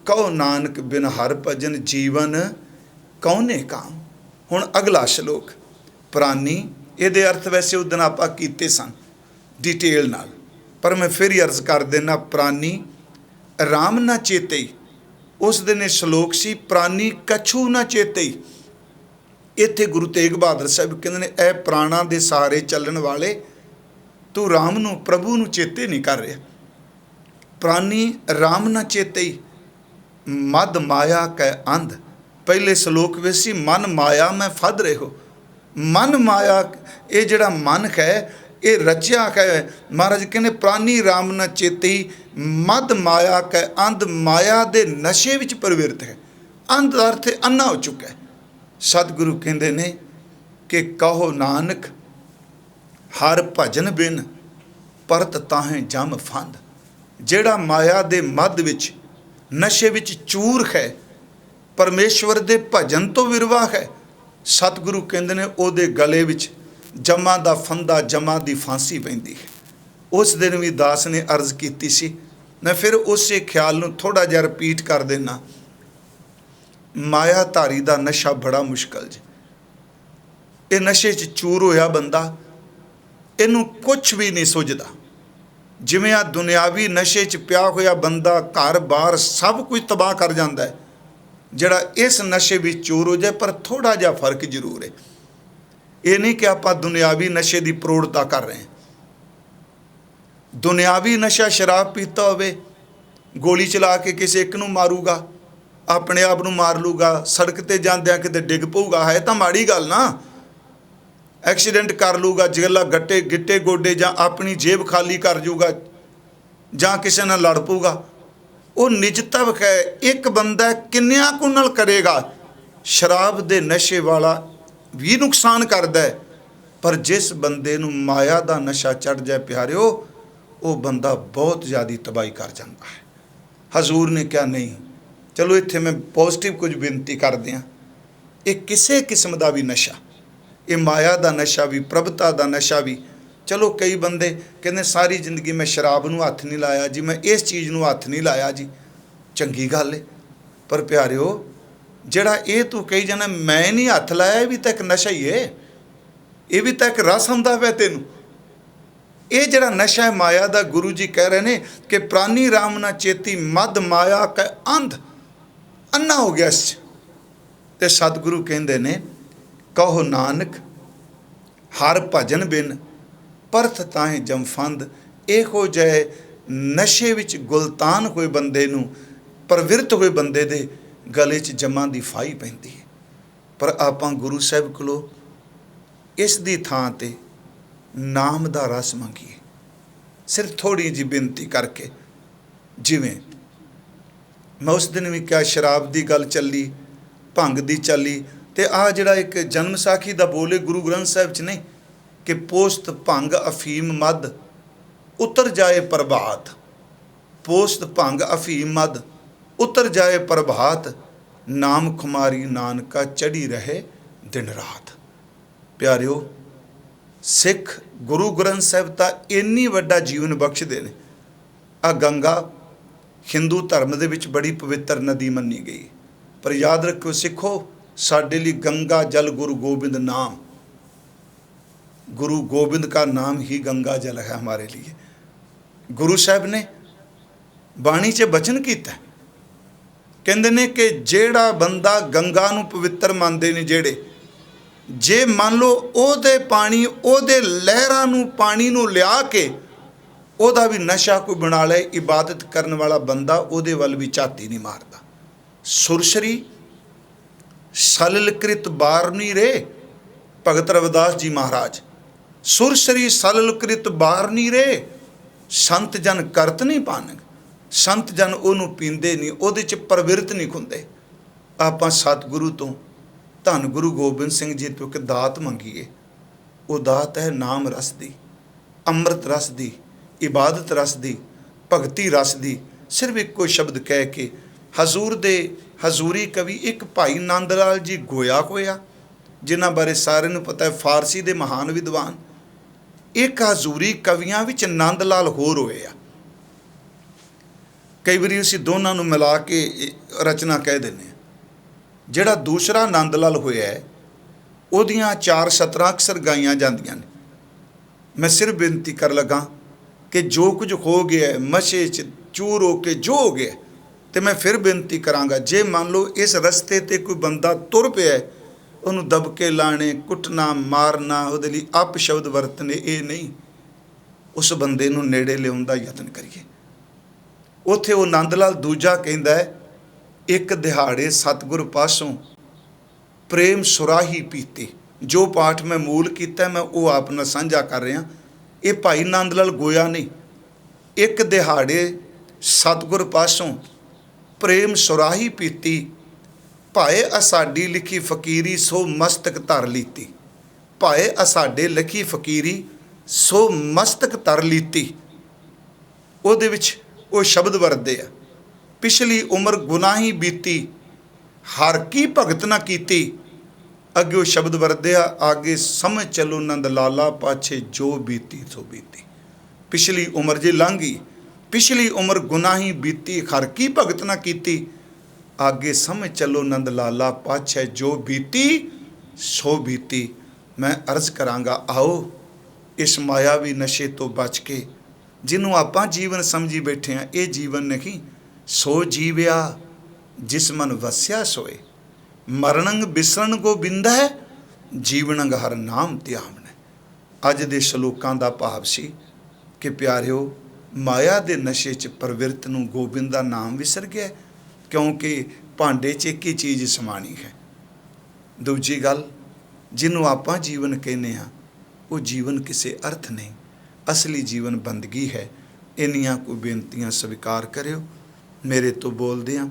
ਕਹੋ ਨਾਨਕ ਬਿਨ ਹਰ ਭਜਨ ਜੀਵਨ ਕੌਨੇ ਕਾਮ। ਹੁਣ ਅਗਲਾ ਸ਼ਲੋਕ ਪ੍ਰਾਨੀ, ਇਹਦੇ ਅਰਥ ਵੈਸੇ ਉਸ ਦਿਨ ਆਪਾਂ ਕੀਤੇ ਸਨ ਡਿਟੇਲ ਨਾਲ, ਪਰ ਮੈਂ ਫਿਰ ਹੀ ਅਰਜ਼ ਕਰ ਦੇਣਾ। ਪ੍ਰਾਨੀ ਰਾਮ ਨਾ ਚੇਤਈ, ਉਸ ਦਿਨ ਇਹ ਸ਼ਲੋਕ ਸੀ ਪ੍ਰਾਨੀ ਕਛੂ ਨਾ ਚੇਤਈ। ਇੱਥੇ ਗੁਰੂ ਤੇਗ ਬਹਾਦਰ ਸਾਹਿਬ ਕਹਿੰਦੇ ਨੇ, ਇਹ ਪ੍ਰਾਣਾਂ ਦੇ ਸਹਾਰੇ ਚੱਲਣ ਵਾਲੇ, ਤੂੰ ਰਾਮ ਨੂੰ, ਪ੍ਰਭੂ ਨੂੰ ਚੇਤੇ ਨਹੀਂ ਕਰ ਰਿਹਾ। ਪ੍ਰਾਨੀ ਰਾਮ ਨਾ ਚੇਤਈ, ਮਦ ਮਾਇਆ ਕੈ ਅੰਧ। ਪਹਿਲੇ ਸ਼ਲੋਕ ਵਿੱਚ ਸੀ ਮਨ ਮਾਇਆ ਮੈਂ ਫਦ ਰਿਹੋ। ਮਨ ਮਾਇਆ, ਇਹ ਜਿਹੜਾ ਮਨ ਹੈ ਇਹ ਰਚਿਆ ਹੈ। ਮਹਾਰਾਜ ਕਹਿੰਦੇ ਪ੍ਰਾਨੀ ਰਾਮ ਨਾ ਚੇਤਈ, ਮਦ ਮਾਇਆ ਕੈ ਅੰਧ, ਮਾਇਆ ਦੇ ਨਸ਼ੇ ਵਿੱਚ ਪ੍ਰਵਿਰਤ ਹੈ। ਅੰਧ ਦਾ ਅਰਥ ਅੰਨਾ ਹੋ ਚੁੱਕਾ ਹੈ। ਸਤਿਗੁਰੂ ਕਹਿੰਦੇ ਨੇ ਕਿ ਕਹੋ ਨਾਨਕ ਹਰ ਭਜਨ ਬਿਨ ਪਰਤ ਤਾਹੇ ਜਮ ਫੰਦ। ਜਿਹੜਾ ਮਾਇਆ ਦੇ ਮੱਧ ਵਿੱਚ, ਨਸ਼ੇ ਵਿੱਚ ਚੂਰ ਹੈ, ਪਰਮੇਸ਼ਵਰ ਦੇ ਭਜਨ ਤੋਂ ਵਿਰਵਾ ਹੈ, ਸਤਿਗੁਰੂ ਕਹਿੰਦੇ ਨੇ ਉਹਦੇ ਗਲੇ ਵਿੱਚ ਜਮਾਂ ਦਾ ਫੰਦਾ, ਜਮਾਂ ਦੀ ਫਾਂਸੀ ਪੈਂਦੀ ਹੈ। ਉਸ ਦਿਨ ਵੀ ਦਾਸ ਨੇ ਅਰਜ਼ ਕੀਤੀ ਸੀ, ਮੈਂ ਫਿਰ ਉਸੇ ਖਿਆਲ ਨੂੰ ਥੋੜ੍ਹਾ ਜਿਹਾ ਰਿਪੀਟ ਕਰ ਦੇਣਾ। ਮਾਇਆ ਧਾਰੀ ਦਾ ਨਸ਼ਾ ਬੜਾ ਮੁਸ਼ਕਲ ਜੀ। ਇਹ ਨਸ਼ੇ 'ਚ ਚੂਰ ਹੋਇਆ ਬੰਦਾ, ਇਹਨੂੰ ਕੁਛ ਵੀ ਨਹੀਂ ਸੁਝਦਾ। ਜਿਵੇਂ ਆ ਦੁਨਿਆਵੀ ਨਸ਼ੇ 'ਚ ਪਿਆ ਹੋਇਆ ਬੰਦਾ ਘਰ ਬਾਰ ਸਭ ਕੁਝ ਤਬਾਹ ਕਰ ਜਾਂਦਾ ਹੈ, ਜਿਹੜਾ ਇਸ ਨਸ਼ੇ ਵਿੱਚ ਚੂਰ ਹੋ ਜਾਏ। ਪਰ ਥੋੜ੍ਹਾ ਜਿਹਾ ਫਰਕ ਜ਼ਰੂਰ ਹੈ। ਇਹ ਨਹੀਂ ਕਿ ਆਪਾਂ ਦੁਨਿਆਵੀ ਨਸ਼ੇ ਦੀ ਪ੍ਰੋੜਤਾ ਕਰ ਰਹੇ ਹਾਂ। ਦੁਨਿਆਵੀ ਨਸ਼ਾ ਸ਼ਰਾਬ ਪੀਤਾ ਹੋਵੇ, ਗੋਲੀ ਚਲਾ ਕੇ ਕਿਸੇ ਇੱਕ ਨੂੰ ਮਾਰੂਗਾ, ਆਪਣੇ ਆਪ ਨੂੰ ਮਾਰ ਲੂਗਾ, ਸੜਕ 'ਤੇ ਜਾਂਦਿਆਂ ਕਿਤੇ ਡਿੱਗ ਪਊਗਾ, ਹੈ ਤਾਂ ਮਾੜੀ ਗੱਲ ਨਾ। ਐਕਸੀਡੈਂਟ ਕਰ ਲੂਗਾ, ਜਿਗਲਾ ਗੱਟੇ ਗਿੱਟੇ ਗੋਡੇ, ਜਾਂ ਆਪਣੀ ਜੇਬ ਖਾਲੀ ਕਰ ਜੂਗਾ, ਜਾਂ ਕਿਸੇ ਨਾਲ ਲੜ ਪਊਗਾ। ਉਹ ਨਿਜਤਾ ਹੈ। ਇੱਕ ਬੰਦਾ ਕਿੰਨਿਆਂ ਕੁ ਨਾਲ ਕਰੇਗਾ। ਸ਼ਰਾਬ ਦੇ ਨਸ਼ੇ ਵਾਲਾ ਵੀ ਨੁਕਸਾਨ ਕਰਦਾ ਹੈ, ਪਰ ਜਿਸ ਬੰਦੇ ਨੂੰ ਮਾਇਆ ਦਾ ਨਸ਼ਾ ਚੜ੍ਹ ਜਾਏ ਪਿਆਰਿਓ, ਉਹ ਬੰਦਾ ਬਹੁਤ ਜ਼ਿਆਦਾ ਤਬਾਹੀ ਕਰ ਜਾਂਦਾ ਹੈ। ਹਜ਼ੂਰ ਨੇ ਕਿਹਾ ਨਹੀਂ, ਚਲੋ ਇੱਥੇ ਮੈਂ ਪੋਜ਼ਿਟਿਵ ਕੁਝ ਬੇਨਤੀ ਕਰਦੇ ਹਾਂ। ਇਹ ਕਿਸੇ ਕਿਸਮ ਦਾ ਵੀ ਨਸ਼ਾ, ਇਹ ਮਾਇਆ ਦਾ ਨਸ਼ਾ ਵੀ, ਪ੍ਰਭਤਾ ਦਾ ਨਸ਼ਾ ਵੀ। ਚਲੋ ਕਈ ਬੰਦੇ ਕਹਿੰਦੇ ਸਾਰੀ ਜ਼ਿੰਦਗੀ ਮੈਂ ਸ਼ਰਾਬ ਨੂੰ ਹੱਥ ਨਹੀਂ ਲਾਇਆ ਜੀ, ਮੈਂ ਇਸ ਚੀਜ਼ ਨੂੰ ਹੱਥ ਨਹੀਂ ਲਾਇਆ ਜੀ, ਚੰਗੀ ਗੱਲ ਹੈ। ਪਰ ਪਿਆਰਿਓ, ਜਿਹੜਾ ਇਹ ਤੂੰ ਕਹੀ ਜਾਣਾ ਮੈਂ ਨਹੀਂ ਹੱਥ ਲਾਇਆ, ਇਹ ਵੀ ਤਾਂ ਇੱਕ ਨਸ਼ਾ ਹੀ ਹੈ। ਇਹ ਵੀ ਤਾਂ ਇੱਕ ਰਸ ਹੁੰਦਾ ਪਿਆ ਤੈਨੂੰ। ਇਹ ਜਿਹੜਾ ਨਸ਼ਾ ਹੈ ਮਾਇਆ ਦਾ, ਗੁਰੂ ਜੀ ਕਹਿ ਰਹੇ ਨੇ ਕਿ ਪ੍ਰਾਨੀ ਰਾਮ ਨਾ ਚੇਤੀ, ਮਦ ਮਾਇਆ ਕੈ ਅੰਧ, ਅੰਨਾ ਹੋ ਗਿਆ ਇਸ 'ਚ। ਤੇ ਸਤਿਗੁਰੂ ਕਹਿੰਦੇ ਨੇ ਕਹੋ ਨਾਨਕ ਹਰ ਭਜਨ ਬਿਨ ਪਰਥ ਤਾਹੇ ਜਮਫੰਦ। ਇਹੋ ਜਿਹੇ ਨਸ਼ੇ ਵਿੱਚ ਗੁਲਤਾਨ ਹੋਏ ਬੰਦੇ ਨੂੰ, ਪ੍ਰਵਿਰਤ ਹੋਏ ਬੰਦੇ ਦੇ ਗਲੇ 'ਚ ਜਮਾਂ ਦੀ ਫਾਹੀ ਪੈਂਦੀ ਹੈ। ਪਰ ਆਪਾਂ ਗੁਰੂ ਸਾਹਿਬ ਕੋਲੋਂ ਇਸ ਦੀ ਥਾਂ 'ਤੇ ਨਾਮ ਦਾ ਰਸ ਮੰਗੀਏ, ਸਿਰਫ ਥੋੜ੍ਹੀ ਜਿਹੀ ਬੇਨਤੀ ਕਰਕੇ। ਜਿਵੇਂ ਮੈਂ ਉਸ ਦਿਨ ਵੀ ਕਿਹਾ, ਸ਼ਰਾਬ ਦੀ ਗੱਲ ਚੱਲੀ, ਭੰਗ ਦੀ ਚੱਲੀ, ਤੇ ਆਹ ਜਿਹੜਾ ਇੱਕ ਜਨਮ ਸਾਖੀ ਦਾ ਬੋਲੇ ਗੁਰੂ ਗ੍ਰੰਥ ਸਾਹਿਬ 'ਚ ਨਹੀਂ ਕਿ ਪੋਸਤ ਭੰਗ ਅਫੀਮ ਮਦ ਉਤਰ ਜਾਏ ਪ੍ਰਭਾਤ। ਪੋਸਤ ਭੰਗ ਅਫੀਮ ਮਦ ਉਤਰ ਜਾਏ ਪ੍ਰਭਾਤ, ਨਾਮ ਖੁਮਾਰੀ ਨਾਨਕਾ ਚੜ੍ਹੀ ਰਹੇ ਦਿਨ ਰਾਤ। ਪਿਆਰਿਓ, ਸਿੱਖ ਗੁਰੂ ਗ੍ਰੰਥ ਸਾਹਿਬ ਤਾਂ ਇੰਨੀ ਵੱਡਾ ਜੀਵਨ ਬਖਸ਼ਦੇ ਨੇ। ਆ ਗੰਗਾ ਹਿੰਦੂ ਧਰਮ ਦੇ ਵਿੱਚ ਬੜੀ ਪਵਿੱਤਰ ਨਦੀ ਮੰਨੀ ਗਈ, ਪਰ ਯਾਦ ਰੱਖਿਓ ਸਿੱਖੋ, ਸਾਡੇ ਲਈ ਗੰਗਾ ਜਲ ਗੁਰੂ गोविंद नाम, गुरु गोविंद का नाम ही गंगा जल है हमारे लिए। गुरु साहब ने बाणी 'ਚ बचन ਕੀਤਾ, ਕਹਿੰਦੇ ਨੇ ਕਿ ਜਿਹੜਾ ਬੰਦਾ ਗੰਗਾ ਨੂੰ ਪਵਿੱਤਰ ਮੰਨਦੇ ਨੇ, ਜਿਹੜੇ ਜੇ ਮੰਨ ਲਓ ਉਹਦੇ ਪਾਣੀ, ਉਹਦੇ ਲਹਿਰਾਂ ਨੂੰ, ਪਾਣੀ ਨੂੰ ਲਿਆ ਕੇ ਉਹਦਾ ਵੀ ਨਸ਼ਾ ਕੋਈ ਬਣਾ ਲਏ, ਇਬਾਦਤ ਕਰਨ ਵਾਲਾ ਬੰਦਾ ਉਹਦੇ ਵੱਲ ਵੀ ਝਾਤੀ ਨਹੀਂ ਮਾਰਦਾ। ਸੁਰਸਰੀ ਸਲਲਕ੍ਰਿਤ ਬਾਰਨੀ ਰੇ, ਭਗਤ ਰਵਿਦਾਸ ਜੀ ਮਹਾਰਾਜ। ਸੁਰਸਰੀ ਸਲਲਕ੍ਰਿਤ ਬਾਰਨੀ ਰੇ, ਸੰਤ ਜਨ ਕਰਤ ਨਹੀਂ ਪਾਨਕ। ਸੰਤ ਜਨ ਉਹਨੂੰ ਪੀਂਦੇ ਨਹੀਂ, ਉਹਦੇ 'ਚ ਪ੍ਰਵਿਰਤ ਨਹੀਂ ਹੁੰਦੇ। ਆਪਾਂ ਸਤਿਗੁਰੂ ਤੋਂ, ਧੰਨ ਗੁਰੂ ਗੋਬਿੰਦ ਸਿੰਘ ਜੀ ਤੋਂ ਇੱਕ ਦਾਤ ਮੰਗੀਏ, ਉਹ ਦਾਤ ਹੈ ਨਾਮ ਰਸ ਦੀ, ਅੰਮ੍ਰਿਤ ਰਸ ਦੀ, ਇਬਾਦਤ ਰਸ ਦੀ, ਭਗਤੀ ਰਸ ਦੀ। ਸਿਰਫ ਇੱਕੋ ਸ਼ਬਦ ਕਹਿ ਕੇ ਹਜ਼ੂਰ ਦੇ ਹਜ਼ੂਰੀ ਕਵੀ ਇੱਕ ਭਾਈ ਨੰਦ ਲਾਲ ਜੀ ਗੋਇਆ ਹੋਇਆ, ਜਿਨ੍ਹਾਂ ਬਾਰੇ ਸਾਰਿਆਂ ਨੂੰ ਪਤਾ ਹੈ, ਫਾਰਸੀ ਦੇ ਮਹਾਨ ਵਿਦਵਾਨ। ਇੱਕ ਹਜ਼ੂਰੀ ਕਵੀਆਂ ਵਿੱਚ ਨੰਦ ਲਾਲ ਹੋਰ ਹੋਏ ਆ। ਕਈ ਵਾਰੀ ਅਸੀਂ ਦੋਨਾਂ ਨੂੰ ਮਿਲਾ ਕੇ ਰਚਨਾ ਕਹਿ ਦਿੰਦੇ ਹਾਂ। ਜਿਹੜਾ ਦੂਸਰਾ ਨੰਦ ਲਾਲ ਹੋਇਆ ਹੈ, ਉਹਦੀਆਂ 4 ਸਤਰਾਂ ਅਕਸਰ ਗਾਈਆਂ ਜਾਂਦੀਆਂ ਨੇ। ਮੈਂ ਸਿਰਫ ਬੇਨਤੀ ਕਰ ਲਗਾ ਕਿ ਜੋ ਕੁਝ ਹੋ ਗਿਆ ਮਸ਼ੇ 'ਚ ਚੂਰ ਹੋ ਕੇ ਜੋ ਹੋ ਗਿਆ, ਤੇ ਮੈਂ ਫਿਰ ਬੇਨਤੀ ਕਰਾਂਗਾ, ਜੇ ਮੰਨ ਲਓ ਇਸ ਰਸਤੇ 'ਤੇ ਕੋਈ ਬੰਦਾ ਤੁਰ ਪਿਆ, ਉਹਨੂੰ ਦਬਕੇ ਲਾਣੇ, ਕੁੱਟਣਾ, ਮਾਰਨਾ, ਉਹਦੇ ਲਈ ਅਪਸ਼ਬਦ ਵਰਤਨੇ, ਇਹ ਨਹੀਂ। ਉਸ ਬੰਦੇ ਨੂੰ ਨੇੜੇ ਲਿਆਉਣ ਦਾ ਯਤਨ ਕਰੀਏ। ਉੱਥੇ ਉਹ ਨੰਦ ਲਾਲ ਦੂਜਾ ਕਹਿੰਦਾ ਹੈ, ਇੱਕ ਦਿਹਾੜੇ ਸਤਿਗੁਰ ਪਾਸੋਂ ਪ੍ਰੇਮ ਸੁਰਾਹੀ ਪੀਤੀ। ਜੋ ਪਾਠ ਮੈਂ ਮੂਲ ਕੀਤਾ, ਮੈਂ ਉਹ ਆਪ ਨਾਲ ਸਾਂਝਾ ਕਰ ਰਿਹਾ। ਇਹ ਭਾਈ ਨੰਦ ਲਾਲ ਗੋਇਆ ਨਹੀਂ। ਇੱਕ ਦਿਹਾੜੇ ਸਤਿਗੁਰ ਪਾਸੋਂ ਪ੍ਰੇਮ ਸੁਰਾਹੀ ਪੀਤੀ, ਭਾਏ ਅਸਾਡੀ ਲਿਖੀ ਫਕੀਰੀ ਸੋ ਮਸਤਕ ਧਰ ਲੀਤੀ। ਭਾਏ ਅਸਾਡੇ ਲਿਖੀ ਫਕੀਰੀ ਸੋ ਮਸਤਕ ਧਰ ਲੀਤੀ। ਉਹਦੇ ਵਿੱਚ ਉਹ ਸ਼ਬਦ ਵਰਤਦੇ ਆ, ਪਿਛਲੀ ਉਮਰ ਗੁਨਾਹੀ ਬੀਤੀ, ਹਰ ਕੀ ਭਗਤ ਨਾ ਕੀਤੀ। ਅੱਗੇ ਉਹ ਸ਼ਬਦ ਵਰਤਦੇ ਆ, ਆਗੇ ਸਮਝ ਚੱਲੋ ਨੰਦ ਲਾਲਾ, ਪਾਛੇ ਜੋ ਬੀਤੀ ਸੋ ਬੀਤੀ। ਪਿਛਲੀ ਉਮਰ ਜੇ ਲੰਘ ਗਈ, ਪਿਛਲੀ ਉਮਰ ਗੁਨਾਹੀ ਬੀਤੀ, ਹਰ ਕੀ ਭਗਤ ਨਾ ਕੀਤੀ। ਆਗੇ ਸਮਝ ਚੱਲੋ ਨੰਦ ਲਾਲਾ, ਪਾਛੇ ਜੋ ਬੀਤੀ ਸੋ ਬੀਤੀ। ਮੈਂ ਅਰਜ਼ ਕਰਾਂਗਾ, ਆਓ ਇਸ ਮਾਇਆਵੀ ਨਸ਼ੇ ਤੋਂ ਬਚ ਕੇ, ਜਿਹਨੂੰ ਆਪਾਂ ਜੀਵਨ ਸਮਝੀ ਬੈਠੇ ਹਾਂ, ਇਹ ਜੀਵਨ ਨਹੀਂ। ਸੋ ਜੀਵਿਆ ਜਿਸ ਮਨ ਵਸਿਆ ਸੋਏ, ਮਰਨੰਗ ਬਿਸਰਨ ਗੋਬਿੰਦ ਹੈ, ਜੀਵਨੰਗ ਹਰ ਨਾਮ ਧਿਆਵਣੈ। ਅੱਜ ਦੇ ਸ਼ਲੋਕਾਂ ਦਾ ਭਾਵ ਸੀ ਕਿ ਪਿਆਰਿਓ, ਮਾਇਆ ਦੇ ਨਸ਼ੇ 'ਚ ਪ੍ਰਵਿਰਤ ਨੂੰ ਗੋਬਿੰਦ ਦਾ ਨਾਮ ਵਿਸਰ ਗਿਆ, ਕਿਉਂਕਿ ਭਾਂਡੇ 'ਚ ਇੱਕ ਹੀ ਚੀਜ਼ ਸਮਾਣੀ ਹੈ। ਦੂਜੀ ਗੱਲ, ਜਿਹਨੂੰ ਆਪਾਂ ਜੀਵਨ ਕਹਿੰਦੇ ਹਾਂ, ਉਹ ਜੀਵਨ ਕਿਸੇ ਅਰਥ ਨਹੀਂ, ਅਸਲੀ ਜੀਵਨ ਬੰਦਗੀ ਹੈ। ਇੰਨੀਆਂ ਕੋਈ ਬੇਨਤੀਆਂ ਸਵੀਕਾਰ ਕਰਿਓ। ਮੇਰੇ ਤੋਂ ਬੋਲਦਿਆਂ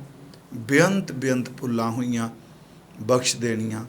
ਬੇਅੰਤ ਭੁੱਲਾਂ ਹੋਈਆਂ ਬਖਸ਼ ਦੇਣੀਆਂ।